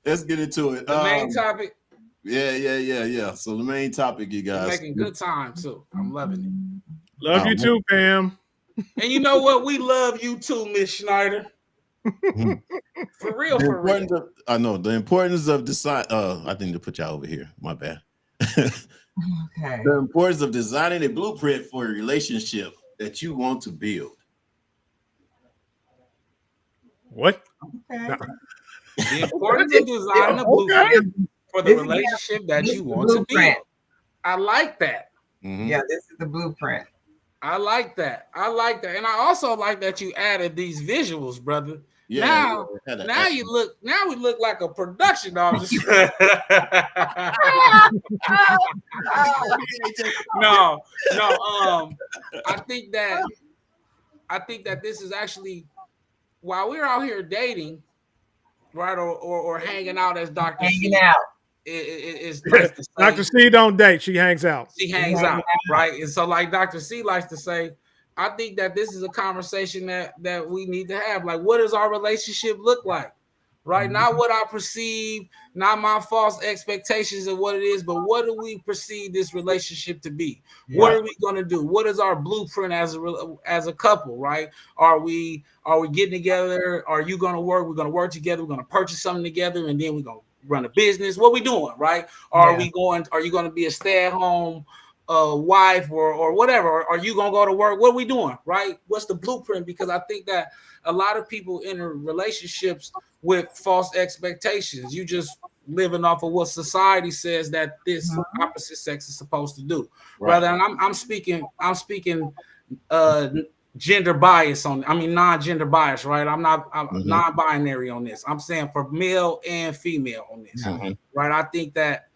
Let's get into it. The main topic, Yeah. So the main topic, you you're guys. making good time too. I'm loving Love you too, Pam. it. And you know what? We love you too, Miss Schneider. For real, The for real. importance of, I know the importance of design. I think to put y'all over here. My bad. Okay. The importance of designing a blueprint for a relationship that you want to build. What? Okay. The importance of designing a blueprint for the This is- relationship that this you is want to blueprint. build. I like that. Mhm. Yeah, this is the blueprint. I like that. And I also like that you added these visuals, brother. Yeah. Now we look like a production office. No. I think that this is actually, while we're out here dating, right, or hanging out, as Dr. Hanging C, out. it's nice to say. Dr. C don't date. She hangs out. She hangs out, right? And so, like Dr. C likes to say, I think that this is a conversation that we need to have. Like, what does our relationship look like? Right? Not what I perceive, not my false expectations of what it is, but what do we perceive this relationship to be? Yeah. What are we going to do? What is our blueprint as a couple, right? Are we getting together? Are you going to work? We're going to work together. We're going to purchase something together, and then we're going to run a business. What we doing, right? Are you going to be a stay-at-home wife or whatever? Or are you going to go to work? What are we doing, right? What's the blueprint? Because I think that a lot of people enter relationships with false expectations. You just living off of what society says that this opposite sex is supposed to do. Right. Rather, and I'm speaking gender bias non-gender bias, right? I'm non-binary on this. I'm saying for male and female on this, right? I think that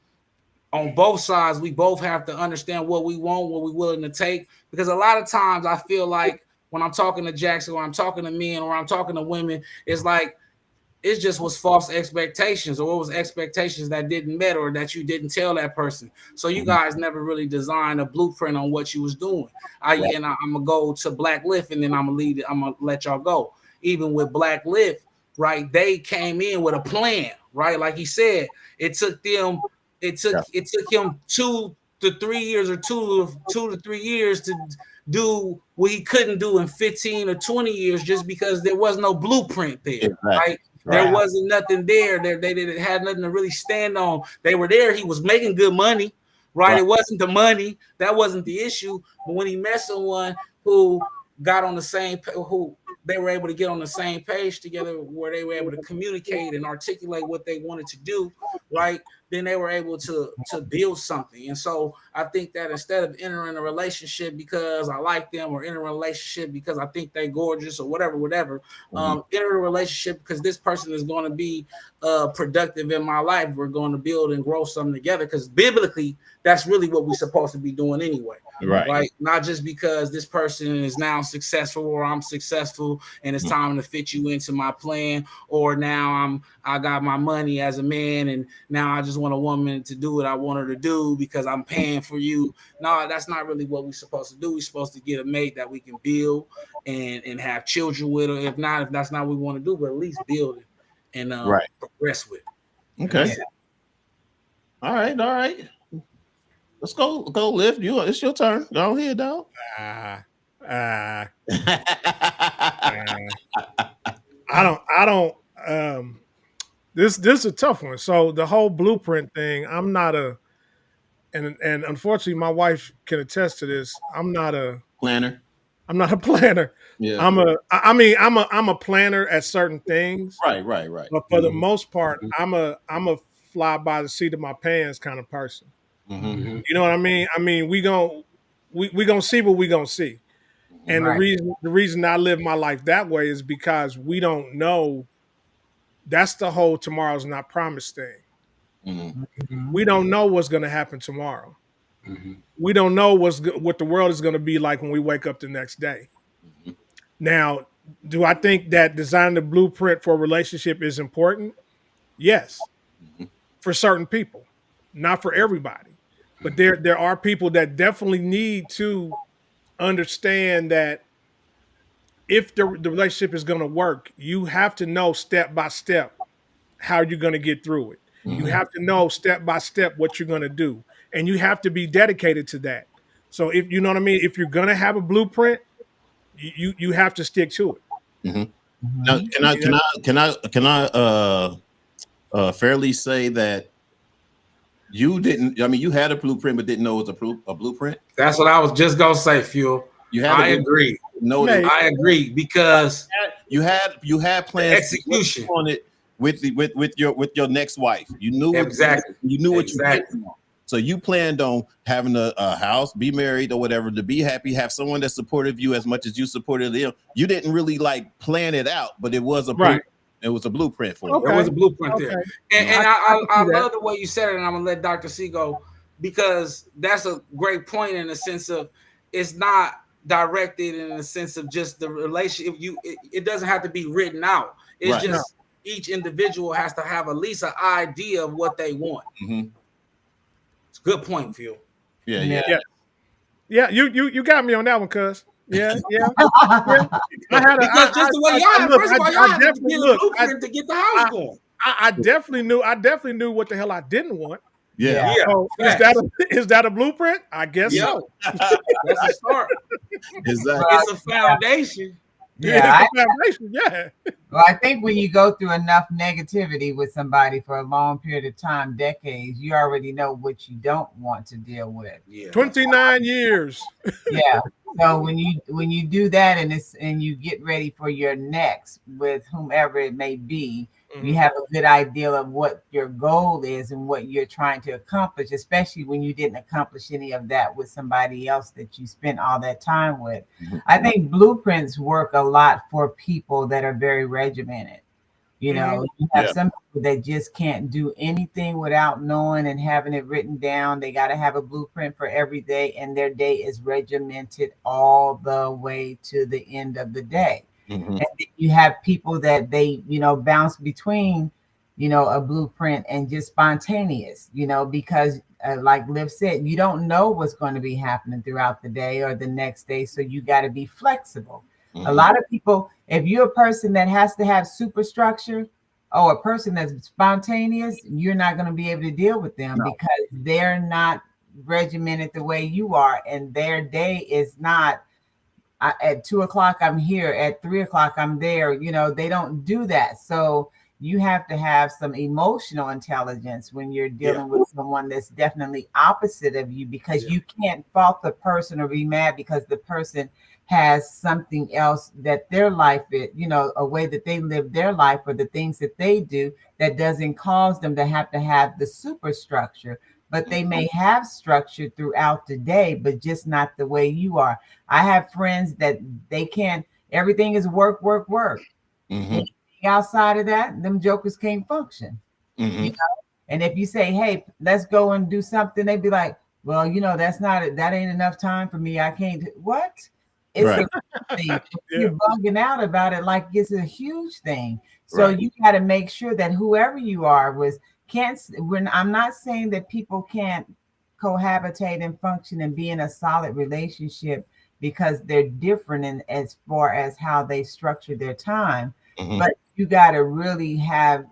on both sides, we both have to understand what we want, what we're willing to take, because a lot of times I feel like when I'm talking to Jackson, or I'm talking to men, or I'm talking to women, it's like it just was false expectations, or it was expectations that didn't met, or that you didn't tell that person. So you guys never really designed a blueprint on what you was doing. I'm gonna go to Black Lift, and then I'm gonna let y'all go. Even with Black Lift, right? They came in with a plan, right? Like he said, it took him 2 to 3 years, or 2 to 3 years to do what he couldn't do in 15 or 20 years, just because there was no blueprint there, right? There wasn't nothing there. They didn't have nothing to really stand on. They were there. He was making good money, right? It wasn't the money. That wasn't the issue. But when he met someone who got on the same, who they were able to get on the same page together, where they were able to communicate and articulate what they wanted to do, right? Then they were able to build something. And so I think that instead of entering a relationship because I like them, or entering a relationship because I think they're gorgeous, or whatever, enter a relationship because this person is going to be productive in my life. We're going to build and grow something together, because biblically, that's really what we're supposed to be doing anyway. Right? Not just because this person is now successful, or I'm successful and it's time to fit you into my plan, or now I got my money as a man and now I just want a woman to do what I want her to do because I'm paying for you. No, that's not really what we're supposed to do. We're supposed to get a mate that we can build and have children with, or if that's not what we want to do, but at least build it and progress with. Okay. All right. Let's go Lift. It's your turn. Go ahead, dog. I don't this is a tough one. So the whole blueprint thing, I'm not a and unfortunately, my wife can attest to this. I'm not a Planner. planner. Yeah. I'm a planner at certain things, Right. but for the most part, I'm a fly by the seat of my pants kind of person. Mm-hmm. You know what I mean? I mean, we gonna see what we gonna see. And Right. the reason I live my life that way is because we don't know. That's the whole tomorrow's not promised thing. Mm-hmm. Mhm. We don't know what's going to happen tomorrow. We don't know what the world is going to be like when we wake up the next day. Now, do I think that designing the blueprint for a relationship is important? Yes, for certain people, not for everybody. But there are people that definitely need to understand that if the relationship is going to work, you have to know step by step how you're going to get through it. You have to know step by step what you're going to do, and you have to be dedicated to that. So if you know what I mean, if you're going to have a blueprint, you have to stick to it. Mm-hmm. Now, can I fairly say that you didn't? I mean, you had a blueprint, but didn't know it was a blueprint. That's what I was just gonna say, Fuel. You had. I agree. No, Maybe. I agree because you had plans execution on it with your next wife. You knew exactly. You knew what Exactly. you did. So you planned on having a house, be married or whatever, to be happy, have someone that supported you as much as you supported them. You didn't really like plan it out, but it was a Right. It was a blueprint for Okay. There was a blueprint there. Okay. And I I see that. love the way you said it, and I'm gonna let Dr. C go because that's a great point in the sense of it's not directed in the sense of just the relationship. It doesn't have to be written out. It's Right. just each individual has to have at least an idea of what they want. Mhm. It's a good point, Phil. Yeah. Yeah, you got me on that one, cuz. Yeah. Because just the way y'all, look, first of all, I y'all have to definitely- get a look, blueprint to get the house going. I definitely knew what the hell I didn't want. Yeah. Yeah, So is that a blueprint? I guess Yeah. so. That's a start. Exactly. It's a foundation. Yeah, It's the foundation. Yeah. well, I think when you go through enough negativity with somebody for a long period of time, decades, you already know what you don't want to deal with. Yeah. 29 years. Yeah. So when you do that and you get ready for your next with whomever it may be, you have a good idea of what your goal is and what you're trying to accomplish, especially when you didn't accomplish any of that with somebody else that you spent all that time with. I think blueprints work a lot for people that are very regimented. You know, you have some people that just can't do anything without knowing and having it written down. They got to have a blueprint for every day, and their day is regimented all the way to the end of the day. And then you have people that they, bounce between, a blueprint and just spontaneous, because like Liv said, you don't know what's going to be happening throughout the day or the next day. So you got to be flexible. A lot of people, if you're a person that has to have superstructure or a person that's spontaneous, you're not going to be able to deal with them because they're not regimented the way you are. And their day is not at 2:00 I'm here, at 3:00 I'm there. They don't do that. So you have to have some emotional intelligence when you're dealing with someone that's definitely opposite of you, because you can't fault the person or be mad because the person has something else that their life is, a way that they live their life or the things that they do that doesn't cause them to have the superstructure. But they may have structure throughout the day, but just not the way you are. I have friends that they can't, everything is work. Anything outside of that, them jokers can't function. And if you say, hey, let's go and do something, they'd be like, well, that ain't enough time for me. I can't. What? It's a thing. You're bugging out about it like it's a huge thing. So you got to make sure that whoever you are when I'm not saying that people can't cohabitate and function and be in a solid relationship because they're different in as far as how they structure their time. But you got to really have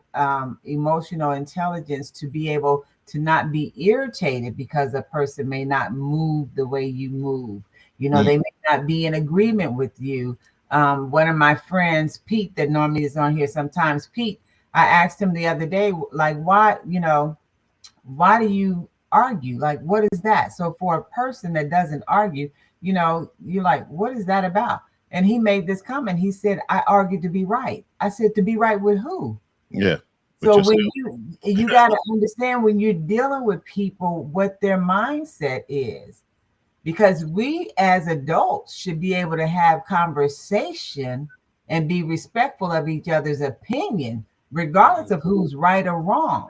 emotional intelligence to be able to not be irritated because a person may not move the way you move. They may not be in agreement with you. One of my friends, Pete, that normally is on here sometimes, Pete, I asked him the other day, like, why do you argue. Like, what is that? So for a person that doesn't argue, you know, you're like, what is that about? And he made this comment. He said, I argued to be right. I said, to be right with who? Yeah. So With when yourself. you got to understand when you're dealing with people what their mindset is, because we as adults should be able to have conversation and be respectful of each other's opinion, regardless of who's right or wrong.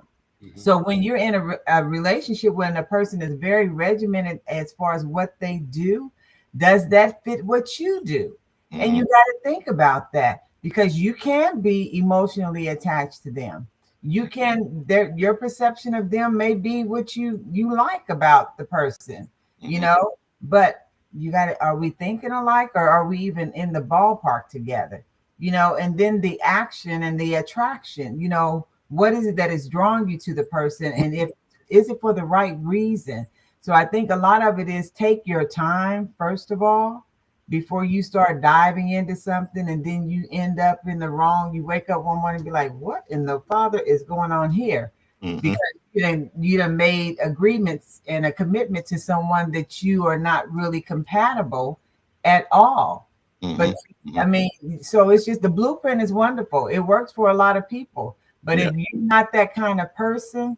So when you're in a relationship when a person is very regimented as far as what they do, does that fit what you do? And you got to think about that, because you can be emotionally attached to them. You can, your perception of them may be what you like about the person, you know, but you got to, are we thinking alike, or are we even in the ballpark together? You know, and then the action and the attraction, you know, what is it that is drawing you to the person, and if is it for the right reason? So I think a lot of it is take your time, first of all, before you start diving into something, and then you end up in the wrong. You wake up one morning and be like, what in the father is going on here? Because you done made agreements and a commitment to someone that you are not really compatible at all. But I mean, so it's just, the blueprint is wonderful. It works for a lot of people. But if you're not that kind of person,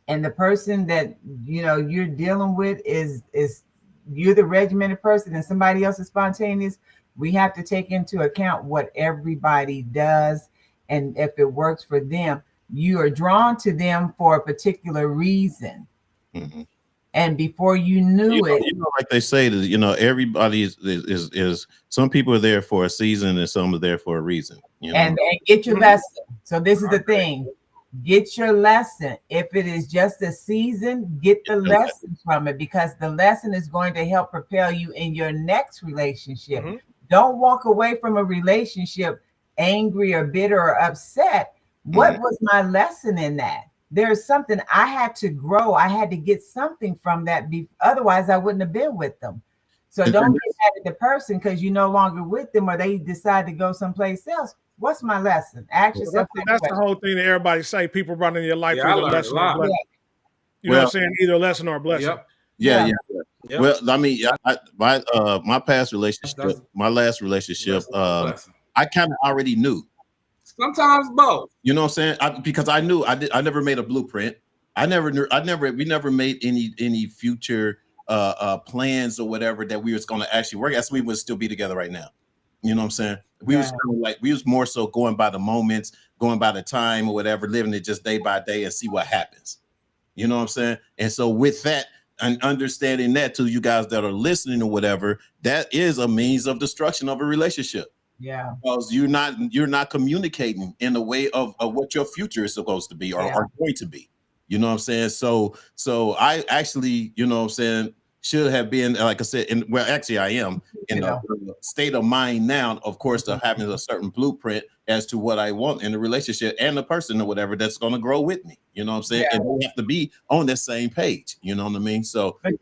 and the person that you know you're dealing with is you're the regimented person and somebody else is spontaneous, we have to take into account what everybody does. And if it works for them, you are drawn to them for a particular reason. And before you knew it, like they say that, you know, everybody is some people are there for a season and some are there for a reason. You know? And get your lesson. So this is the thing. Get your lesson. If it is just a season, get the lesson from it, because the lesson is going to help propel you in your next relationship. Don't walk away from a relationship angry or bitter or upset. What was my lesson in that? There's something I had to grow. I had to get something from that. Otherwise, I wouldn't have been with them. So don't get mad at the person because you're no longer with them, or they decide to go someplace else. What's my lesson? Ask yourself that's the whole thing that everybody say. People run in your life for either lesson or blessing. You know what I'm saying? Either a lesson or a blessing. Yeah. Well, I mean, my past relationship, my last relationship, I kind of already knew. Sometimes both. You know what I'm saying? Because I knew I never made a blueprint. We never made any future plans or whatever that we was going to actually work. As we would still be together right now. You know what I'm saying? We was kind of like, we was more so going by the moments, going by the time or whatever, living it just day by day and see what happens. You know what I'm saying? And so with that and understanding that, to you guys that are listening or whatever, that is a means of destruction of a relationship. Yeah, because you're not communicating in the way of what your future is supposed to be or are going to be. You know what I'm saying? So I actually, you know what I'm saying, should have been, like I said, actually I am in a state of mind now, of course, of having a certain blueprint as to what I want in a relationship and the person or whatever that's going to grow with me. You know what I'm saying? And we have to be on the same page. You know what I mean? So but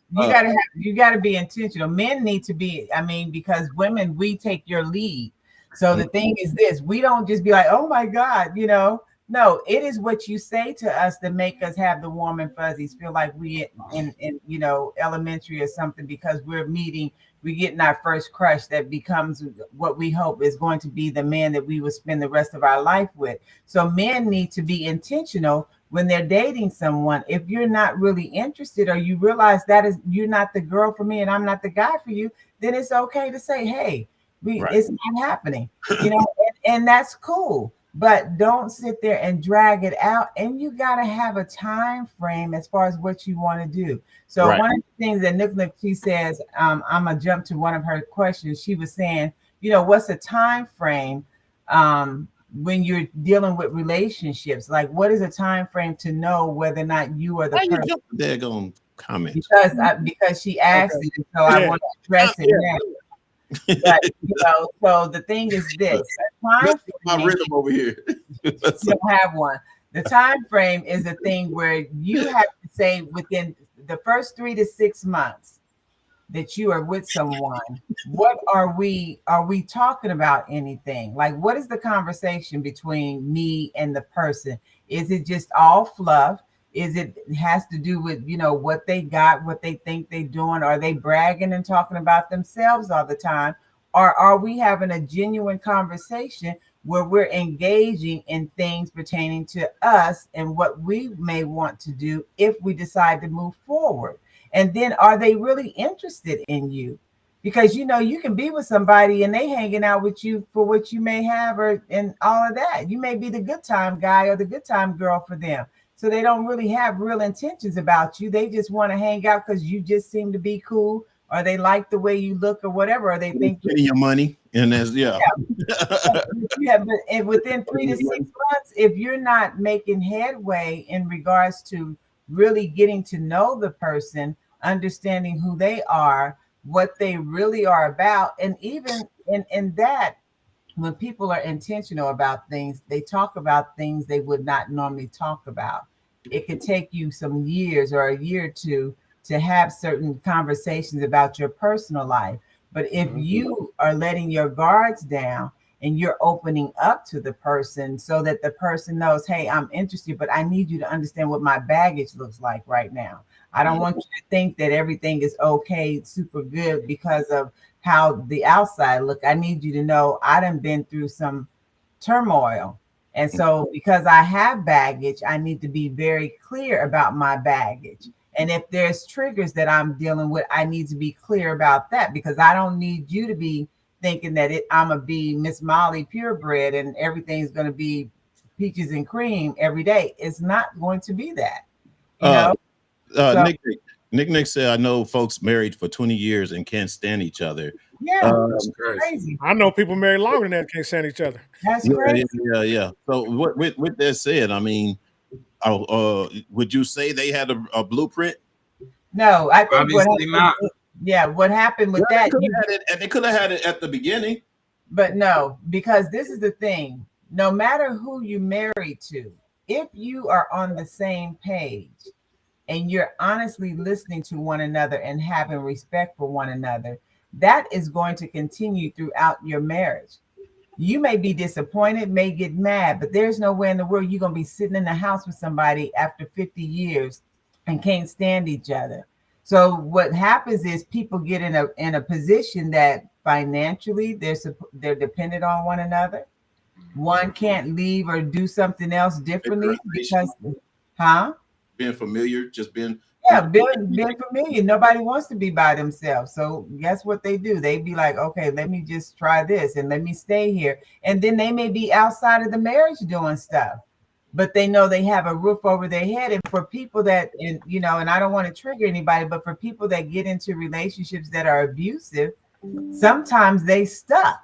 you gotta be intentional. Men need to be, I mean, because women, we take your lead. So the thing is this, we don't just be like, oh my God, you know, no, it is what you say to us that make us have the warm and fuzzies, feel like we in you know, elementary or something, because we're getting our first crush that becomes what we hope is going to be the man that we will spend the rest of our life with. So men need to be intentional when they're dating someone. If you're not really interested, or you realize that is you're not the girl for me and I'm not the guy for you, then it's okay to say, hey, it's not happening, you know, and that's cool. But don't sit there and drag it out. And you got to have a time frame as far as what you want to do. So one of the things that Nicola, she says, I'm going to jump to one of her questions. She was saying, you know, what's a time frame when you're dealing with relationships? Like, what is a time frame to know whether or not you are the person? They're going to comment. Because she asked it, so I want to address it now. But you know, so the thing is this: my rhythm over here. You don't have one. The time frame is a thing where you have to say within the first 3 to 6 months that you are with someone. What are we talking about? Anything? Like, what is the conversation between me and the person? Is it just all fluff? Is it has to do with, you know, what they got, what they think they're doing? Are they bragging and talking about themselves all the time? Or are we having a genuine conversation where we're engaging in things pertaining to us and what we may want to do if we decide to move forward? And then are they really interested in you? Because, you know, you can be with somebody and they hanging out with you for what you may have, or and all of that. You may be the good time guy or the good time girl for them. So they don't really have real intentions about you. They just want to hang out because you just seem to be cool, or they like the way you look, or whatever, or they think Getting your money, and that's yeah. And within 3 to 6 months, if you're not making headway in regards to really getting to know the person, understanding who they are, what they really are about, and even in that, when people are intentional about things, they talk about things they would not normally talk about. It could take you some years or a year or two to have certain conversations about your personal life. But if you are letting your guards down and you're opening up to the person so that the person knows, hey, I'm interested, but I need you to understand what my baggage looks like right now. I don't want you to think that everything is okay, super good because of how the outside look. I need you to know I done been through some turmoil. And so because I have baggage, I need to be very clear about my baggage. And if there's triggers that I'm dealing with, I need to be clear about that, because I don't need you to be thinking that I'm going to be Miss Molly purebred and everything's going to be peaches and cream every day. It's not going to be that, you know? So, Nick said, I know folks married for 20 years and can't stand each other. yeah, that's crazy. I know people married longer than that can't stand each other. That's crazy. Yeah. So with that said, I mean, would you say they had a blueprint? No, I think Obviously not. What happened with that? They could have had it at the beginning. But no, because this is the thing. No matter who you marry to, if you are on the same page and you're honestly listening to one another and having respect for one another, that is going to continue throughout your marriage. You may be disappointed, may get mad, but there's no way in the world you're going to be sitting in the house with somebody after 50 years and can't stand each other. So what happens is people get in a position that financially they're dependent on one another. One can't leave or do something else differently because, being familiar, just being being familiar. Nobody wants to be by themselves. So guess what they do? They be like, okay, let me just try this and let me stay here. And then they may be outside of the marriage doing stuff, but they know they have a roof over their head. And for people that, and I don't want to trigger anybody, but for people that get into relationships that are abusive, sometimes they stuck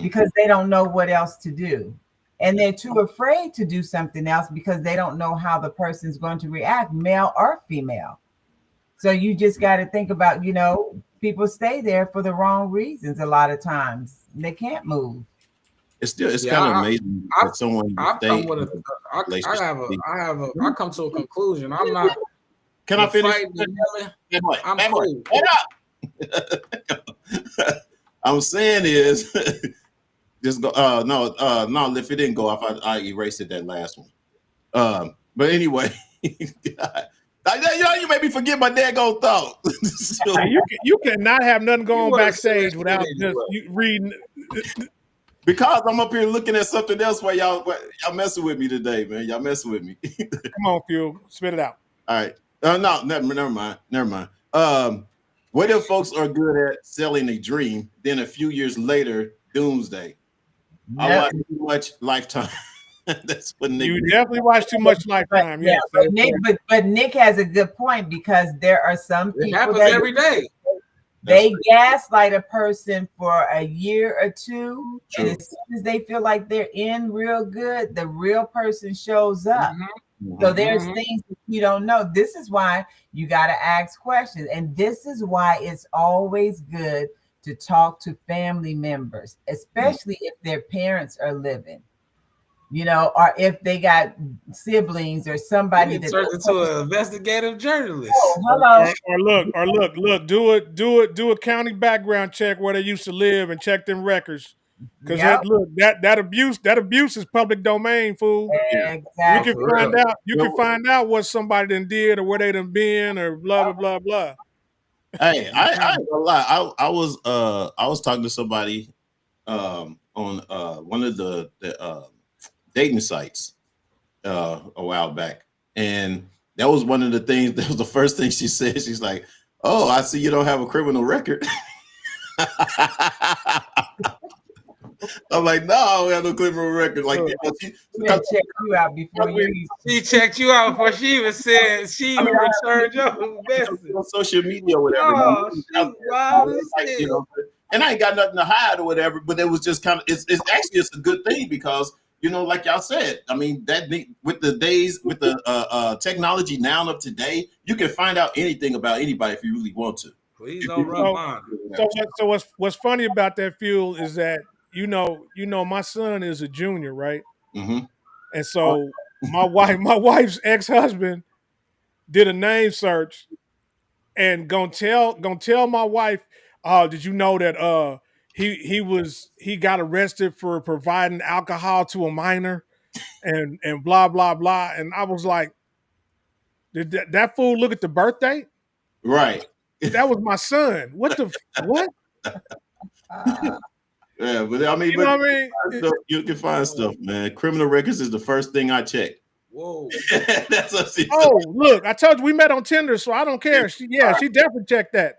because they don't know what else to do. And they're too afraid to do something else because they don't know how the person's going to react, male or female. So you just got to think about, people stay there for the wrong reasons. A lot of times they can't move. It's kind of amazing that someone I come to a conclusion. I'm not. Can I finish? I'm cool. I'm saying is just go. No. If it didn't go off, I erased it that last one. But anyway, you made me forget my daggone thought. So, you cannot have nothing going backstage without just reading. Because I'm up here looking at something else while y'all messing with me today, man. Y'all messing with me. Come on, Fuel. Spit it out. All right. No, never mind. What if folks are good at selling a dream, then a few years later, doomsday? I watch too much Lifetime. That's what Nick. You definitely watch too much Lifetime. Yeah, but Nick has a good point, because there are some people it happens every day. They gaslight a person for a year or two, and as soon as they feel like they're in real good, the real person shows up. So there's things that you don't know. This is why you got to ask questions, and this is why it's always good to talk to family members, especially if their parents are living, or if they got siblings or somebody that turns into an investigative journalist. Hello. Or look, do a county background check where they used to live and check them records Because Yep. that abuse is public domain, fool. Exactly. You can find out what somebody done did or where they done been or blah blah blah blah. Hey, I ain't gonna lie. I was talking to somebody on one of the dating sites a while back, and that was one of the things. That was the first thing she said. She's like, "Oh, I see you don't have a criminal record." I'm like, no, I don't have no criminal record. Like, She check you out before you. She checked you out before she even said she even returned your message. on social media or whatever. Oh, she wild as Like, you hell. know, and I ain't got nothing to hide or whatever, but it was just kind of it's actually it's a good thing because you know, like y'all said, I mean that with the technology now of today, you can find out anything about anybody if you really want to. Please don't run mine. So what's funny about that, Fuel, is that you know my son is a junior, right? Mm-hmm. And so my wife's ex-husband did a name search and gonna tell my wife, did you know that he got arrested for providing alcohol to a minor and blah blah blah. And I was like, did that fool look at the birth date? Right. That was my son. What the what? Yeah, but I mean, You know what I mean? you can find stuff, man. Criminal records is the first thing I check. Whoa. That's what she Oh, look, I told you we met on Tinder, so I don't care. She definitely checked that.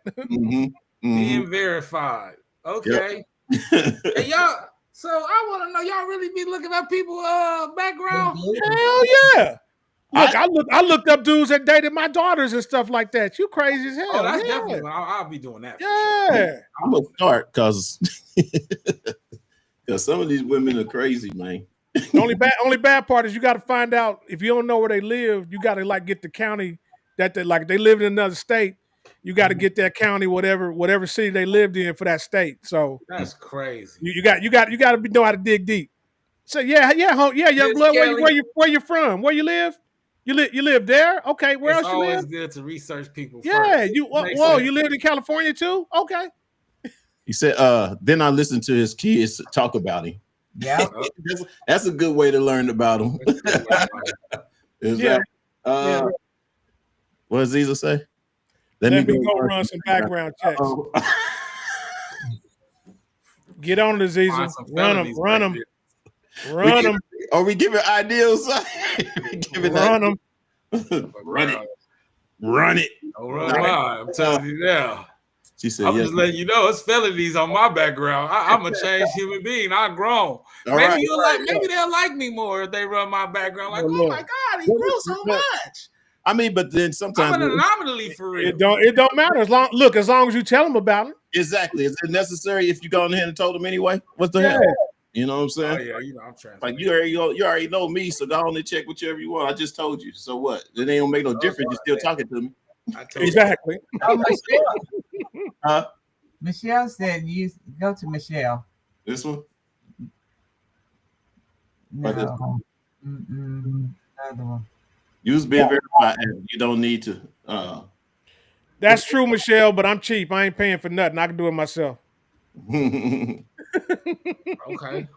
Being verified. Okay. Hey, y'all. So I want to know, y'all really be looking up people background? Hell yeah. Look, I looked up dudes that dated my daughters and stuff like that. You crazy as hell. Oh, that's yeah. definitely. I'll be doing that. Yeah. I'm gonna start because some of these women are crazy, man. The only bad part is you got to find out if you don't know where they live. You got to like get the county that they live in another state. You got to get that county, whatever city they lived in for that state. So That's crazy. you got to know how to dig deep. So yeah, young blood. Where you from? Where you live? You live there? Okay. Where It's else you live? always good to research people. Yeah. First. You lived in California too? Okay. He said, then I listened to his kids talk about him. Yeah. That's a good way to learn about him. Yeah. What does Ziza say? Let me go run some background checks. Get on the Ziza. Run them. Are we giving ideals? Run them. Run it. Run it. Oh, run mine. I'm telling you now. She said, I'm yes. just letting you know it's felonies on my background. I'm a changed human being. I'm grown. Maybe they'll like me more if they run my background. Like, oh my God, he grew so much. I mean, but then sometimes I'm an anomaly for real. It don't matter as long as you tell them about it. Exactly. Is it necessary if you go ahead and told them anyway? What's the hell? You know what I'm saying? Oh yeah, you know I'm trying. Like you already know me, so go on and check whichever you want. I just told you. So what? It ain't gonna make no difference. You're still talking to me. Exactly. Oh, Michelle. Michelle said you go to Michelle. This one? No. Another one. You was being verified. You don't need to. That's true, Michelle, but I'm cheap. I ain't paying for nothing. I can do it myself. Okay.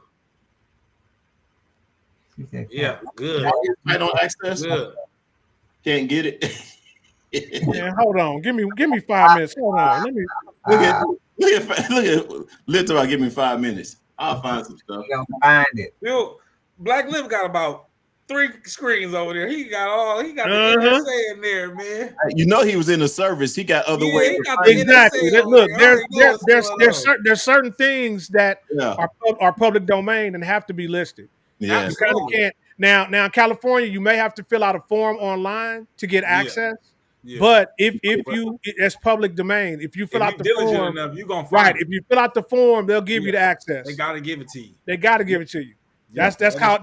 She said, Yeah, good. I don't access. Good. Can't get it. Man, hold on. Give me 5 minutes. Hold on. Let me look at Literally, give me 5 minutes. I'll find some stuff. You gonna find it. Yo, Black Lip got about 3 screens over there. He got the NSA in there, man. You know he was in the service. He got other ways. He got the exactly. NSA Look, over there's certain things that Yeah. are public domain and have to be listed. Yeah. You kind of can't. Now in California, you may have to fill out a form online to get access. Yeah. But if it's public domain, if you fill out the form, enough, you gonna find right? If you fill out the form, they'll give you the access. They gotta give it to you. They got to give it to you. That's called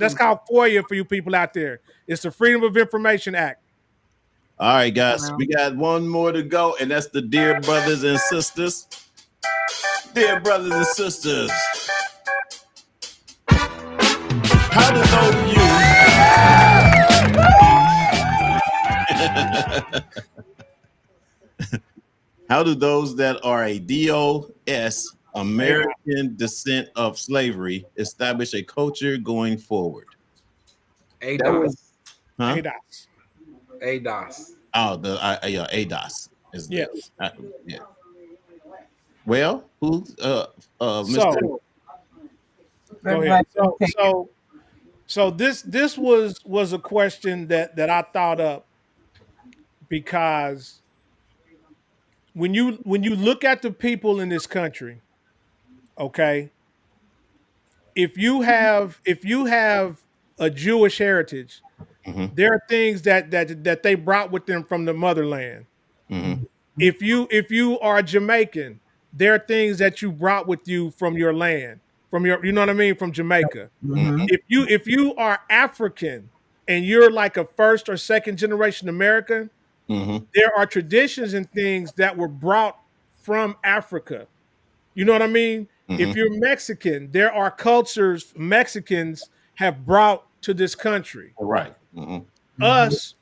FOIA for you people out there. It's the Freedom of Information Act. All right, guys, we got one more to go, and that's the dear brothers and sisters. Dear brothers and sisters, how do those of you? How do those that are a DOS American descent of slavery establish a culture going forward. ADOS. Huh? ADOS. ADOS. Oh, the ADOS is the Yes. yeah. Well, who Mr. So go ahead. So this was a question that I thought up because when you look at the people in this country, okay, if you have a Jewish heritage, Mhm. there are things that they brought with them from the motherland. Mhm. If you are Jamaican, there are things that you brought with you from your land, from your, you know what I mean, from Jamaica. Mhm. If you are African and you're like a first or second generation American, Mhm. there are traditions and things that were brought from Africa. You know what I mean? If Mhm. you're Mexican, there are cultures Mexicans have brought to this country. Right. Mhm. Us,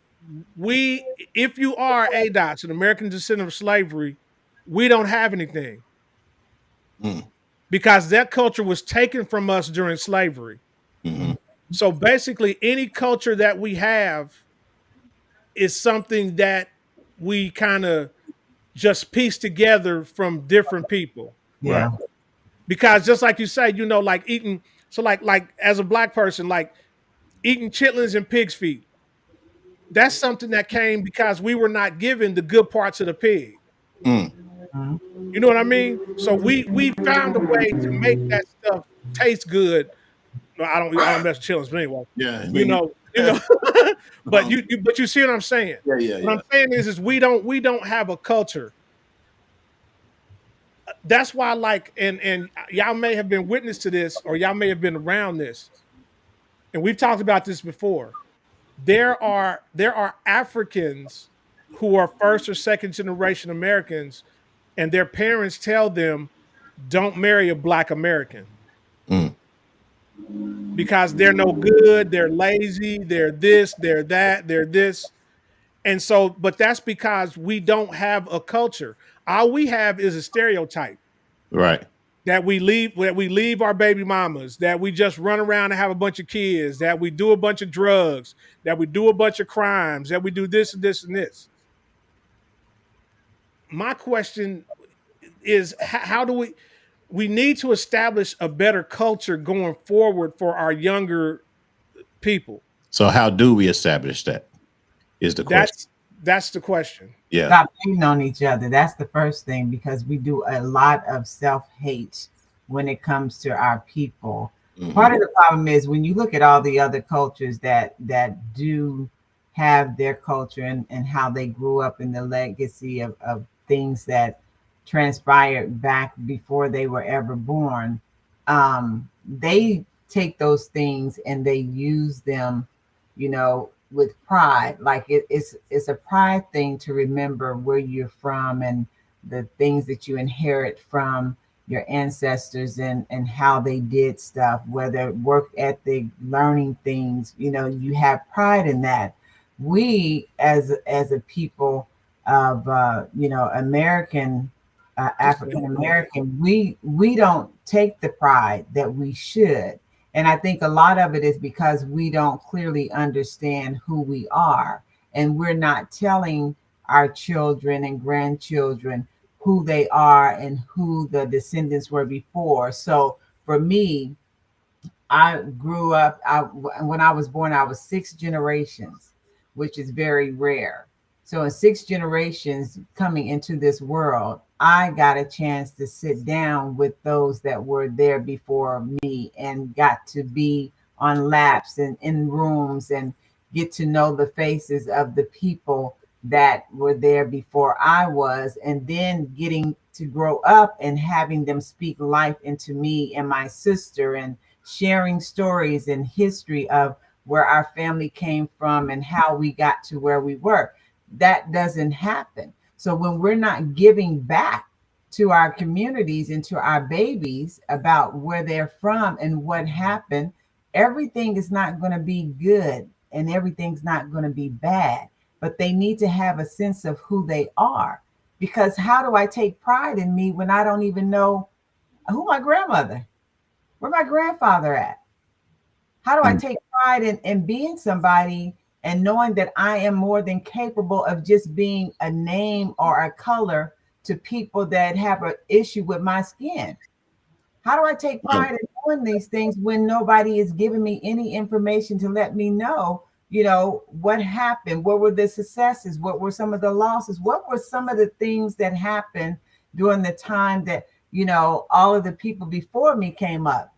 we, if you are ADOTS, an American descendant of slavery, we don't have anything Mm. because that culture was taken from us during slavery. Mhm. So basically, any culture that we have is something that we kind of just piece together from different people. Right. Yeah. Because just like you say, you know, like eating, so like as a black person, like eating chitlins and pig's feet, that's something that came because we were not given the good parts of the pig. Mm. Mhm. You know what I mean? So we found a way to make that stuff taste good. No, I don't mess with chitlins, but anyway, Yeah. I you mean, know, but you see what I'm saying? yeah. Yeah. What Yeah. I'm saying is we don't have a culture. That's why, like, and y'all may have been witness to this, or y'all may have been around this, and we've talked about this before. There are Africans who are first or second generation Americans, and their parents tell them, "Don't marry a black American Mm. because they're no good, they're lazy, they're this, they're that, they're this." And so, but that's because we don't have a culture. All we have is a stereotype. Right. That we leave our baby mamas, that we just run around and have a bunch of kids, that we do a bunch of drugs, that we do a bunch of crimes, that we do this and this and this. My question is, how do we need to establish a better culture going forward for our younger people? So how do we establish that? Is the question. That's the question. Yeah. Stop hating on each other. That's the first thing, because we do a lot of self-hate when it comes to our people. Mhm. Part of the problem is when you look at all the other cultures that do have their culture and how they grew up in the legacy of things that transpired back before they were ever born, they take those things and they use them, you know, with pride. Like it's a pride thing to remember where you're from and the things that you inherit from your ancestors and how they did stuff, whether work ethic, learning things, you know, you have pride in that. We as a people of you know, American African American, we don't take the pride that we should. And I think a lot of it is because we don't clearly understand who we are, and we're not telling our children and grandchildren who they are and who the descendants were before. So for me, I grew up, when I was born, I was 6 generations, which is very rare. So in 6 generations coming into this world, I got a chance to sit down with those that were there before me and got to be on laps and in rooms and get to know the faces of the people that were there before I was, and then getting to grow up and having them speak life into me and my sister, and sharing stories and history of where our family came from and how we got to where we were. That doesn't happen. So when we're not giving back to our communities and to our babies about where they're from and what happened, everything is not going to be good and everything's not going to be bad. But they need to have a sense of who they are. Because how do I take pride in me when I don't even know Who my grandmother? Where my grandfather at? How do I take pride in being somebody and knowing that I am more than capable of just being a name or a color to people that have an issue with my skin? How do I take pride in doing these things when nobody is giving me any information to let me know, what happened? What were the successes? What were some of the losses? What were some of the things that happened during the time that, all of the people before me came up?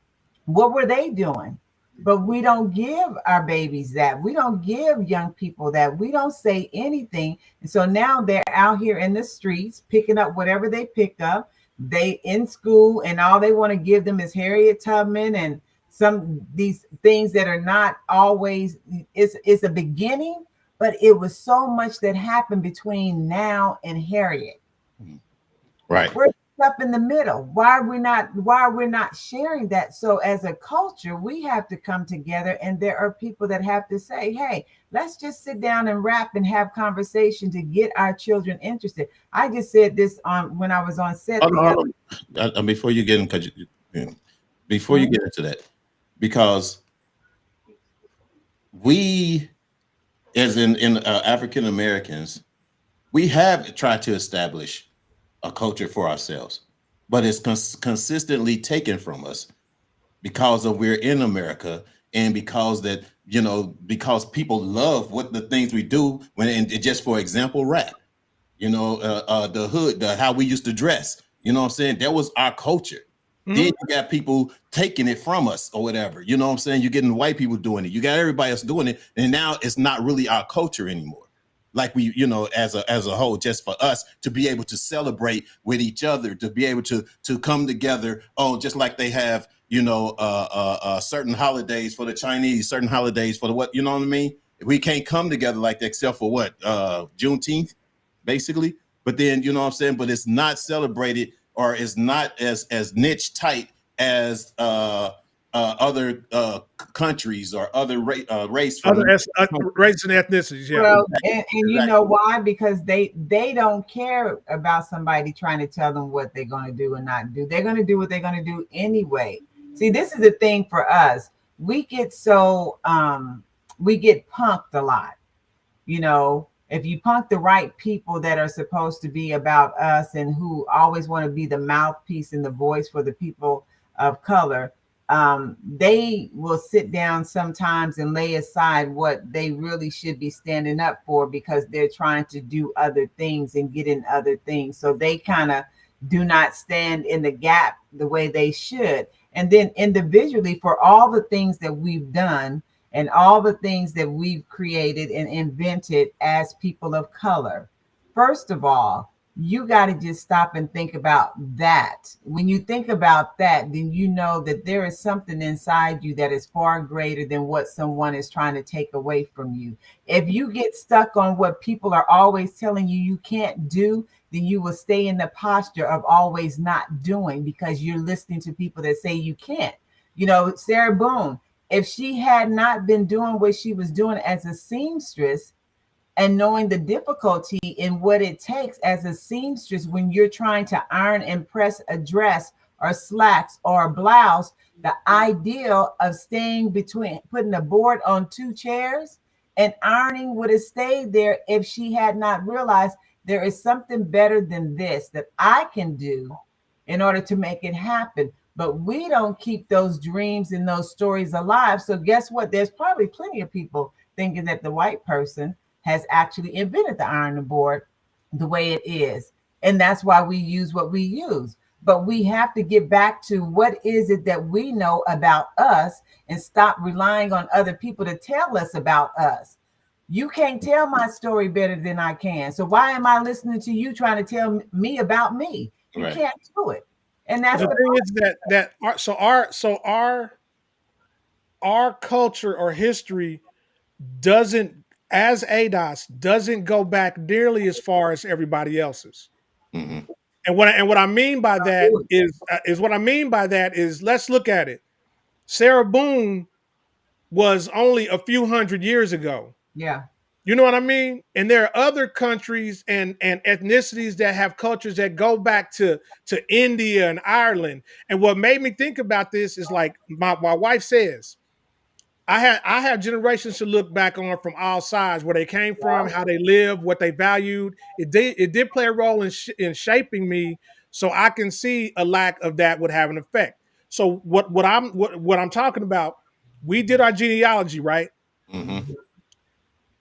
What were they doing? But we don't give our babies that. We don't give young people that. We don't say anything. And so now they're out here in the streets picking up whatever they pick up. They in school and all they want to give them is Harriet Tubman and some these things that are not always, it's a beginning, but it was so much that happened between now and Harriet. Right. We're up in the middle. Why are we not sharing that? So as a culture, we have to come together, and there are people that have to say, hey, let's just sit down and rap and have conversation to get our children interested. I just said this on when I was on set. Before you get into that, because we, as in African Americans, we have tried to establish a culture for ourselves, but it's consistently taken from us because of we're in America, and because because people love what the things we do and just for example, rap, the hood, how we used to dress, you know what I'm saying? That was our culture. Then you got people taking it from us or whatever, you know what I'm saying? You're getting white people doing it. You got everybody else doing it. And now it's not really our culture anymore. Like we, as a whole, just for us to be able to celebrate with each other, to be able to come together. Oh, just like they have, certain holidays for the Chinese, certain holidays for the what, you know what I mean? We can't come together like that except for what, Juneteenth, basically. But then, you know what I'm saying? But it's not celebrated, or it's not as niche tight as other countries or other race from race and ethnicities. Yeah. Well, and you know why? Because they don't care about somebody trying to tell them what they're going to do and not do. They're going to do what they're going to do anyway. See, this is the thing for us. We get we get punked a lot. If you punk the right people that are supposed to be about us and who always want to be the mouthpiece and the voice for the people of color, they will sit down sometimes and lay aside what they really should be standing up for because they're trying to do other things and get in other things. So they kind of do not stand in the gap the way they should. And then individually, for all the things that we've done and all the things that we've created and invented as people of color, first of all, you got to just stop and think about that. When you think about that, then you know that there is something inside you that is far greater than what someone is trying to take away from you. If you get stuck on what people are always telling you can't do, then you will stay in the posture of always not doing because you're listening to people that say you can't. Sarah Boone, if she had not been doing what she was doing as a seamstress, and knowing the difficulty in what it takes as a seamstress when you're trying to iron and press a dress or slacks or a blouse, the idea of staying between, putting a board on two chairs and ironing would have stayed there if she had not realized there is something better than this that I can do in order to make it happen. But we don't keep those dreams and those stories alive. So guess what? There's probably plenty of people thinking that the white person has actually invented the ironing board the way it is. And that's why we use what we use. But we have to get back to what is it that we know about us and stop relying on other people to tell us about us. You can't tell my story better than I can. So why am I listening to you trying to tell me about me? You can't do it. And that's the thing is that our culture or history doesn't, as ADOS, doesn't go back nearly as far as everybody else's. Mm-hmm. And what I mean by that is let's look at it. Sarah Boone was only a few hundred years ago. Yeah. You know what I mean? And there are other countries and ethnicities that have cultures that go back to India and Ireland. And what made me think about this is like my wife says, I have generations to look back on from all sides, where they came from, how they lived, what they valued. It did play a role in shaping me, so I can see a lack of that would have an effect. So what I'm talking about, we did our genealogy, right? Mm-hmm.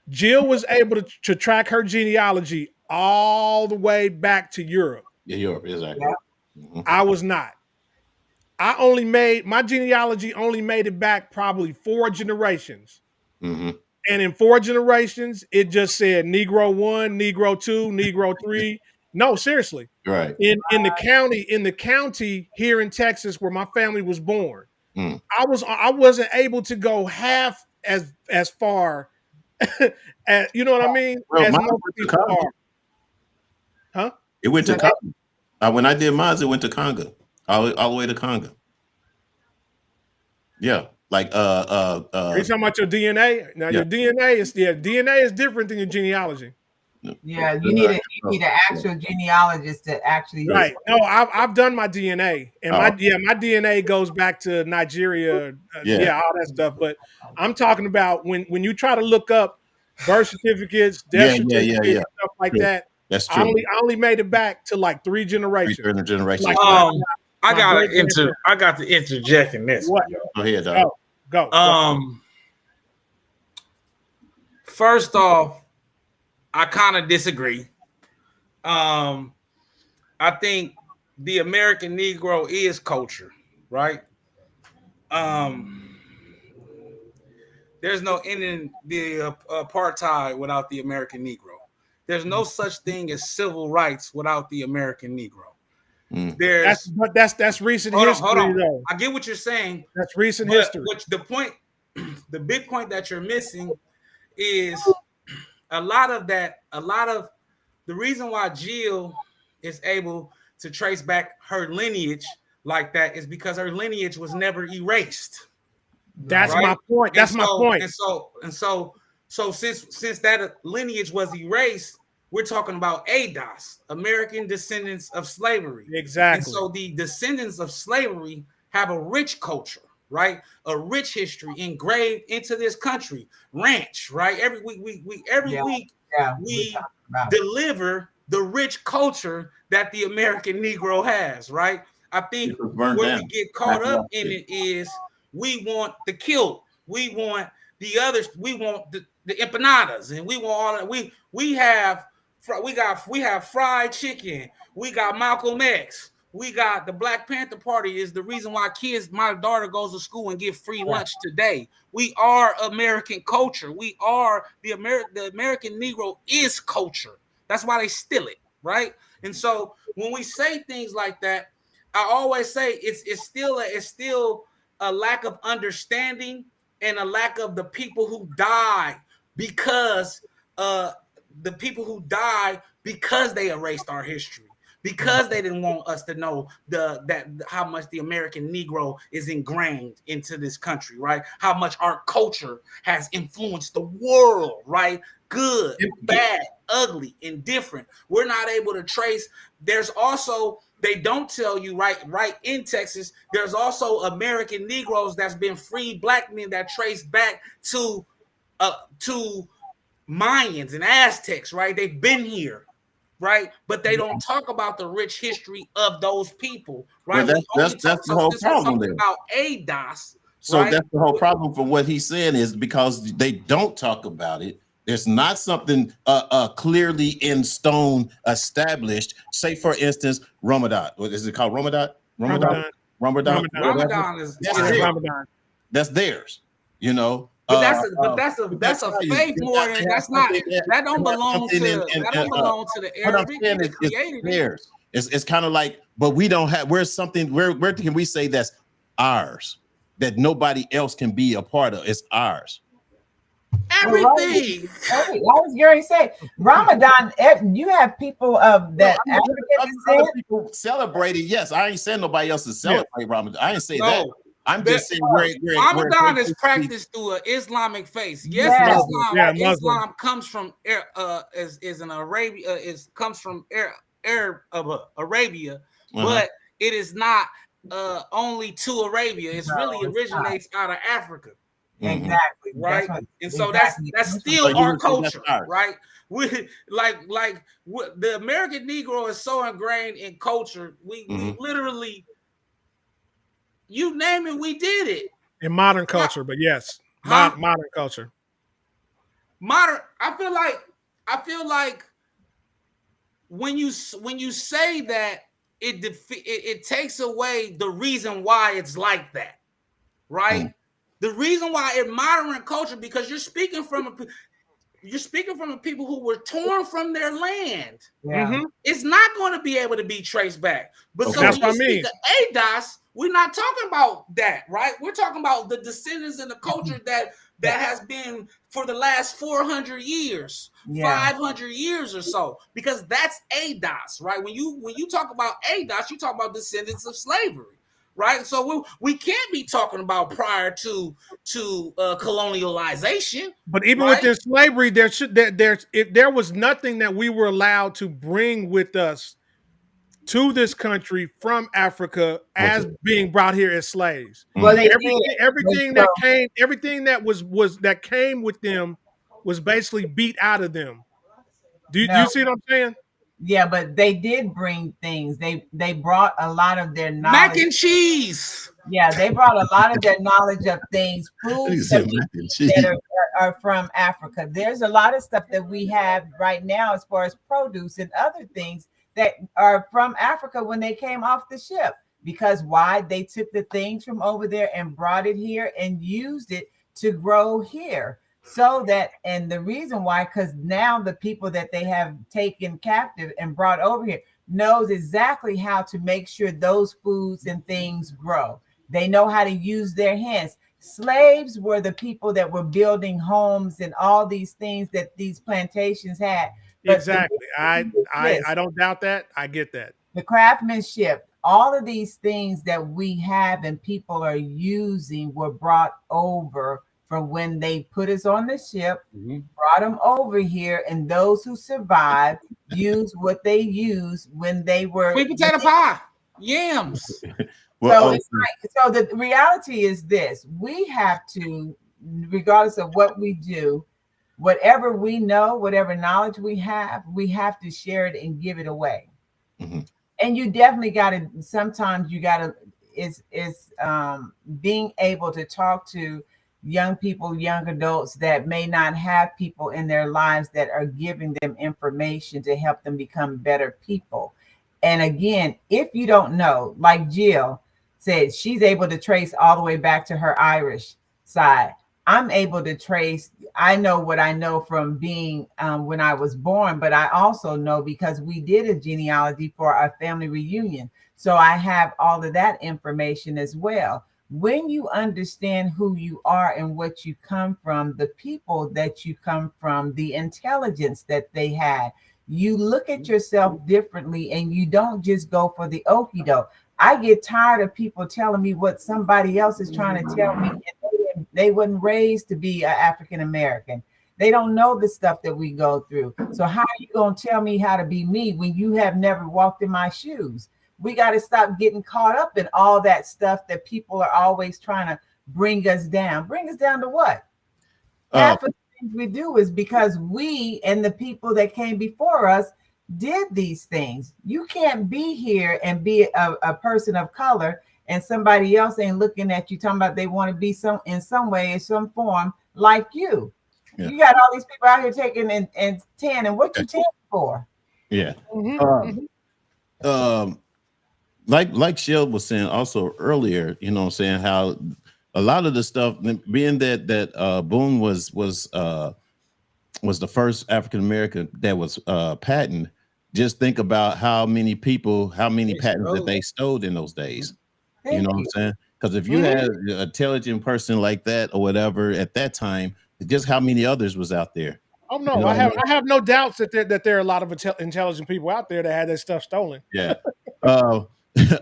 Jill was able to track her genealogy all the way back to Europe. Yeah, Europe, exactly. Yeah. Mm-hmm. I was not. My genealogy only made it back probably 4 generations. Mm-hmm. And in 4 generations, it just said Negro 1, Negro 2, Negro 3. No, seriously. Right. In the county here in Texas where my family was born, Mm. I wasn't able to go half as far as, you know what I mean? Well, As mine most went to people Congo. are. Huh? It went to Congo. When I did mine, it went to Congo. All the way to Congo. Yeah. Like Are you talking about your DNA? Now Yeah. your DNA is different than your genealogy. Yeah, you need an actual genealogist to actually. Right. No, I've done my DNA, and my DNA goes back to Nigeria. Yeah. All that stuff. But I'm talking about when you try to look up birth certificates, death certificates, stuff like True. that. That's true. I only made it back to like 3 generations. 3 generations. Like, I got to interject in this. What? Go ahead, dog. Go. First off, I kind of disagree. I think the American Negro is culture, right? There's no ending the apartheid without the American Negro. There's no such thing as civil rights without the American Negro. Mm. That's recent history, though. I get what you're saying. That's recent history. Which the big point that you're missing is a lot of the reason why Jill is able to trace back her lineage like that is because her lineage was never erased. That's right? My point. That's my point. And so since that lineage was erased, we're talking about ADOS, American Descendants of Slavery. Exactly. And so the descendants of slavery have a rich culture, right? A rich history engraved into this country. Ranch, right? Every week we deliver the rich culture that the American Negro has, right? I think where we get caught up in it is we want the kilt, we want the others, we want the empanadas, and we want all that. We have fried chicken, we got Malcolm X, we got the Black Panther Party is the reason why my daughter goes to school and get free lunch today. We are American culture. We are the American Negro is culture. That's why they steal it, right? And so when we say things like that, I always say it's still a lack of understanding and a lack of the people who died because they erased our history, because they didn't want us to know how much the American Negro is ingrained into this country, right? How much our culture has influenced the world, right? Good, bad, ugly, indifferent. We're not able to trace. There's also, they don't tell you, right in Texas, there's also American Negroes that's been freed, black men that trace back to Mayans and Aztecs, right? They've been here, right? But they don't talk about the rich history of those people, right? Well, that's the whole problem there. About ADOS. So right? That's the whole problem for what he's saying is because they don't talk about it. There's not something clearly in stone established. Say, for instance, Ramadan. What is it called? Ramadan is Ramadan. That's theirs, you know. But that's a faith more than that's not that don't belong to the Arabic. It's theirs. It's kind of like, but we don't have. Where can we say that's ours? That nobody else can be a part of. It's ours. Everything. I was going to say Ramadan. You have people of that African people celebrating. Yes, I ain't saying nobody else to celebrate Ramadan. I ain't say that. I'm just saying where Ramadan is speak- practiced through an Islamic face. Yes, Yes. Islam. Yeah, Muslim. Islam comes from is an Arabia. Comes from Arabia, but it is not only to Arabia. It's No, really it's originates out of Africa, Exactly. right? What- And so exactly. that's So still you our would say that's culture, ours. right? We the American Negro is so ingrained in culture. We literally, you name it, we did it. In modern culture, but yes, Huh? modern culture. Modern. I feel like when you say that, it takes away the reason why it's like that, right? The reason why in modern culture, because you're speaking from a people who were torn from their land. Yeah. It's not going to be able to be traced back. But so That's when what I you mean. speak of ADOS, we're not talking about that, right? We're talking about the descendants and the culture that has been for the last 400 years, 500 years or so, because that's ADOS, right? When you talk about ADOS, you talk about descendants of slavery, right? So we can't be talking about prior to colonialization. But even right? within slavery, there was nothing that we were allowed to bring with us to this country from Africa as being brought here as slaves. Well, they Everything that came with them was basically beat out of them. Do you see what I'm saying? Yeah, but they did bring things. They brought a lot of their knowledge. Mac and cheese. Yeah, they brought a lot of their knowledge of things, foods that are from Africa. There's a lot of stuff that we have right now as far as produce and other things that are from Africa when they came off the ship. Because why? They took the things from over there and brought it here and used it to grow here. So that, and the reason why, because now the people that they have taken captive and brought over here knows exactly how to make sure those foods and things grow. They know how to use their hands. Slaves were the people that were building homes and all these things that these plantations had. But exactly. I don't doubt that. I get that. The craftsmanship, all of these things that we have and people are using were brought over from when they put us on the ship, brought them over here, and those who survived used what they used when they were sweet potato pie, yams. So the reality is this: we have to, regardless of what we do, whatever we know, whatever knowledge we have to share it and give it away. And you definitely got to. Sometimes you got to is being able to talk to young people, young adults that may not have people in their lives that are giving them information to help them become better people. And again, if you don't know, like Jill said, she's able to trace all the way back to her Irish side. I'm able to trace, I know what I know from being when I was born, but I also know because we did a genealogy for our family reunion. So I have all of that information as well. When you understand who you are and what you come from, the people that you come from, the intelligence that they had, you look at yourself differently and you don't just go for the okie doke. I get tired of people telling me what somebody else is trying to tell me. And they weren't raised to be an African American. They don't know the stuff that we go through. So how are you going to tell me how to be me when you have never walked in my shoes? We got to stop getting caught up in all that stuff that people are always trying to bring us down. Bring us down to what? Half of the things we do is because we and the people that came before us did these things. You can't be here and be a person of color and somebody else ain't looking at you talking about they want to be in some way, in some form like you. Yeah. You got all these people out here taking and tanning. What you tanning for? Yeah. Like Shell was saying also earlier, you know what I'm saying, how a lot of the stuff, being that Boone was the first African American that was patented, just think about how many patents that they stole in those days. You know what I'm saying? Because if you had an intelligent person like that or whatever at that time, just how many others was out there? Oh no, you know I have no doubts that there are a lot of intelligent people out there that had that stuff stolen. Yeah.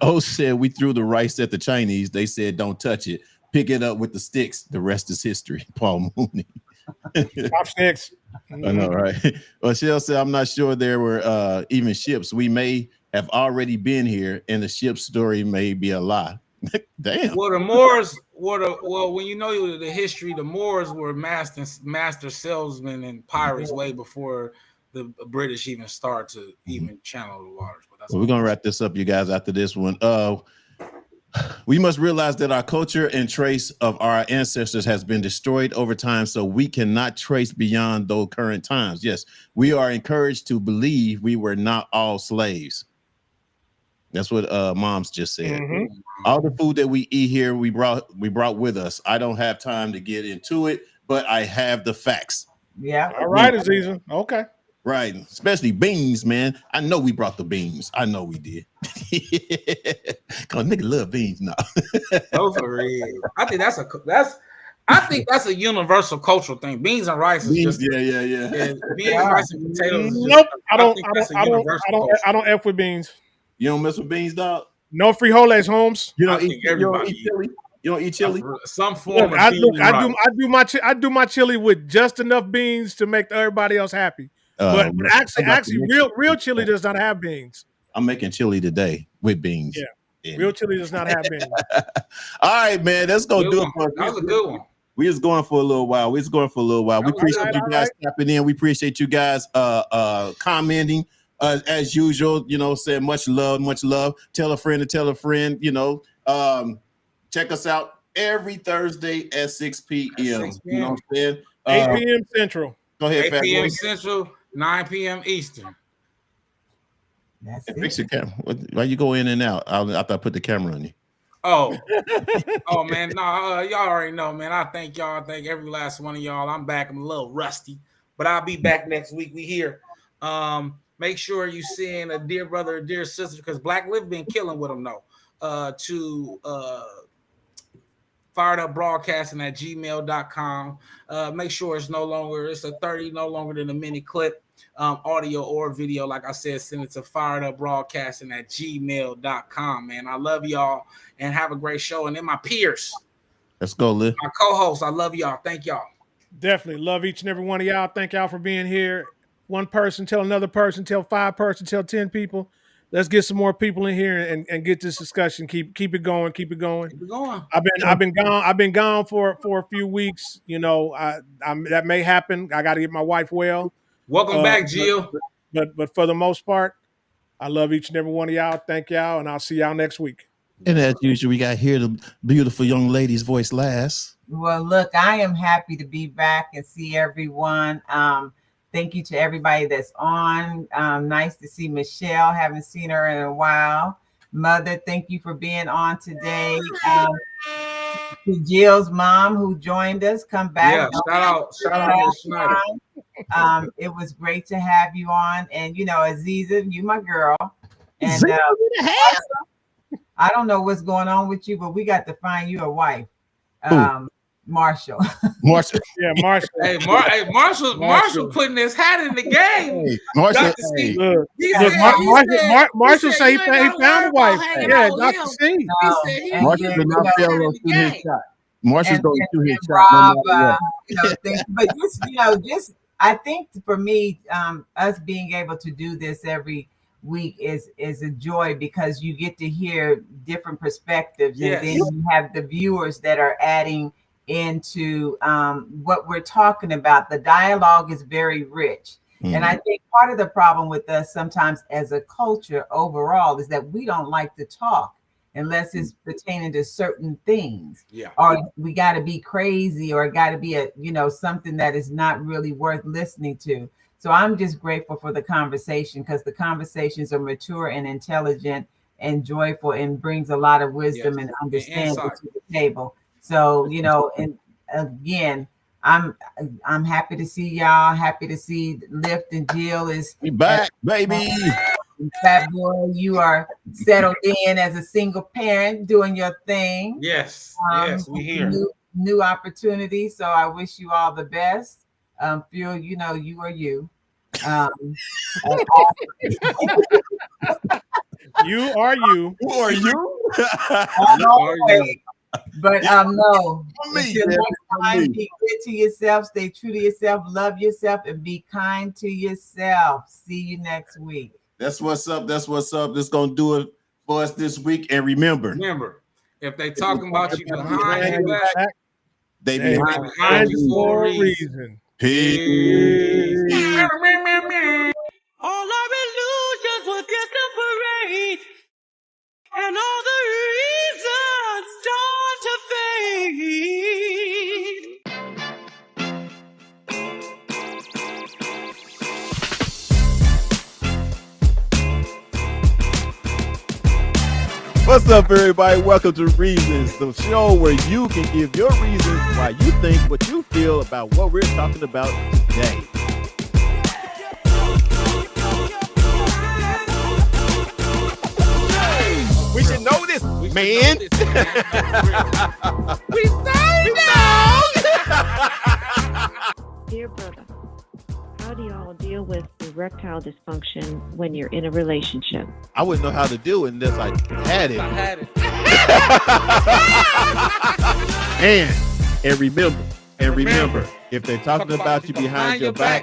O said we threw the rice at the Chinese. They said don't touch it. Pick it up with the sticks. The rest is history. Paul Mooney. Top six. I know, right? Well, Shell said, I'm not sure there were even ships. We may have already been here, and the ship story may be a lie. Damn. Well, the Moors were when you know the history, the Moors were master salesmen and pirates way before the British even started to even channel the waters. But that's Well, we're gonna wrap this up, you guys, after this one. We must realize that our culture and trace of our ancestors has been destroyed over time, so we cannot trace beyond those current times. Yes, we are encouraged to believe we were not all slaves. That's what Moms just said. Mhm. All the food that we eat here, we brought with us. I don't have time to get into it, but I have the facts. Yeah. All right, Aziza. Okay. Right, especially beans, man. I know we brought the beans. I know we did. Cause nigga love beans now. those are real. I think that's a universal cultural thing. Beans and rice is Beans, just yeah. beans, rice, and potatoes. Is Nope. just, I don't. think I that's a don't. universal culture. I don't f with beans. You don't mess with beans, dog. No frijoles, Holmes. You I don't think eat. You don't everybody eat chili. You don't eat chili. Some form Look, of I bean do. and rice. I do my chili with just enough beans to make everybody else happy. But Man, actually, real chili does not have beans. I'm making chili today with beans. Yeah. Real chili does not have beans. All right, man. Let's go Good do one. it. For us. That was a good one. We was going for a little while. We appreciate you guys tapping in. We appreciate you guys commenting as usual. You know, saying much love. Tell a friend to tell a friend. You know, check us out every Thursday at 6 p.m. You know what I'm saying? 8 p.m. Central. Go ahead, 8 Fat p.m. Boy. Central, 9 p.m. Eastern. That's Hey, fix it. your camera. Why you go in and out? After I put the camera on you. Oh, man, no, y'all already know, man. I thank y'all. I thank every last one of y'all. I'm back. I'm a little rusty, but I'll be back next week. We here. Make sure you send a dear brother, a dear sister, because Black Live been killing with them though. To firedupbroadcasting@gmail.com. Make sure it's a 30, no longer than a minute clip, audio or video. Like I said, send it to firedupbroadcasting@gmail.com. Man, I love y'all and have a great show. And then my peers, Let's go, Liv. my co-hosts, I love y'all. Thank y'all. Definitely love each and every one of y'all. Thank y'all for being here. One person tell another person, tell 5 person, tell 10 people. Let's get some more people in here and get this discussion. Keep it going. Keep it going. Keep it going. I've been gone for a few weeks. You know, that may happen. I got to get my wife well. Welcome back, Jill. But for the most part, I love each and every one of y'all. Thank y'all, and I'll see y'all next week. And as usual, we got here the beautiful young lady's voice last. Well, look, I am happy to be back and see everyone. Thank you to everybody that's on. Nice to see Michelle. Haven't seen her in a while. Mother, thank you for being on today. To Jill's mom who joined us, come back. Yeah, shout out to Schneider. It was great to have you on. And, you know, Aziza, you my girl. And I don't know what's going on with you, but we got to find you a wife. Marshall. Marshall. Yeah, Marshall. Hey, Marshall putting his hat in the game. Hey, Marshall. Dr. C. Look, He look, said- Marshall said he "You ain't found a gotta worry wife. about hanging Yeah, out with Dr. him." C. He said he- Marshall he did not put his fail hat in on the shoot his game. shot. Marshall's And- going to shoot his and shot. Rob, No matter what. but just I think for me, us being able to do this every week is a joy because you get to hear different perspectives, Yes. and then you have the viewers that are adding into what we're talking about. The dialogue is very rich. And I think part of the problem with us sometimes as a culture overall is that we don't like to talk unless it's pertaining to certain things. Yeah. Or we got to be crazy, or it got to be something that is not really worth listening to. So I'm just grateful for the conversation because the conversations are mature and intelligent and joyful and brings a lot of wisdom and understanding insight. to the table. So, and again, I'm happy to see y'all. Happy to see Lift and Jill is We back, baby. Fat Boy. You are settled in as a single parent, doing your thing. Yes, yes, we here. New opportunity. So I wish you all the best. Phil, you are you. You are you. Who are you? Always. But no. Me, Until man. next time, be good to yourself, stay true to yourself, love yourself, and be kind to yourself. See you next week. That's what's up. That's what's up. That's gonna do it for us this week. And remember, if they talking about you behind your back, they Hey, behind behind you for a reason. Peace. All our illusions will disapparate, and all the reasons start to fade. What's up, everybody? Welcome to Reasons, the show where you can give your reasons why you think what you feel about what we're talking about today. We should know this, man. We say no. Dear brother, how do y'all deal with erectile dysfunction when you're in a relationship? I wouldn't know how to do it unless I had it. And remember, if they're talking about you behind your back,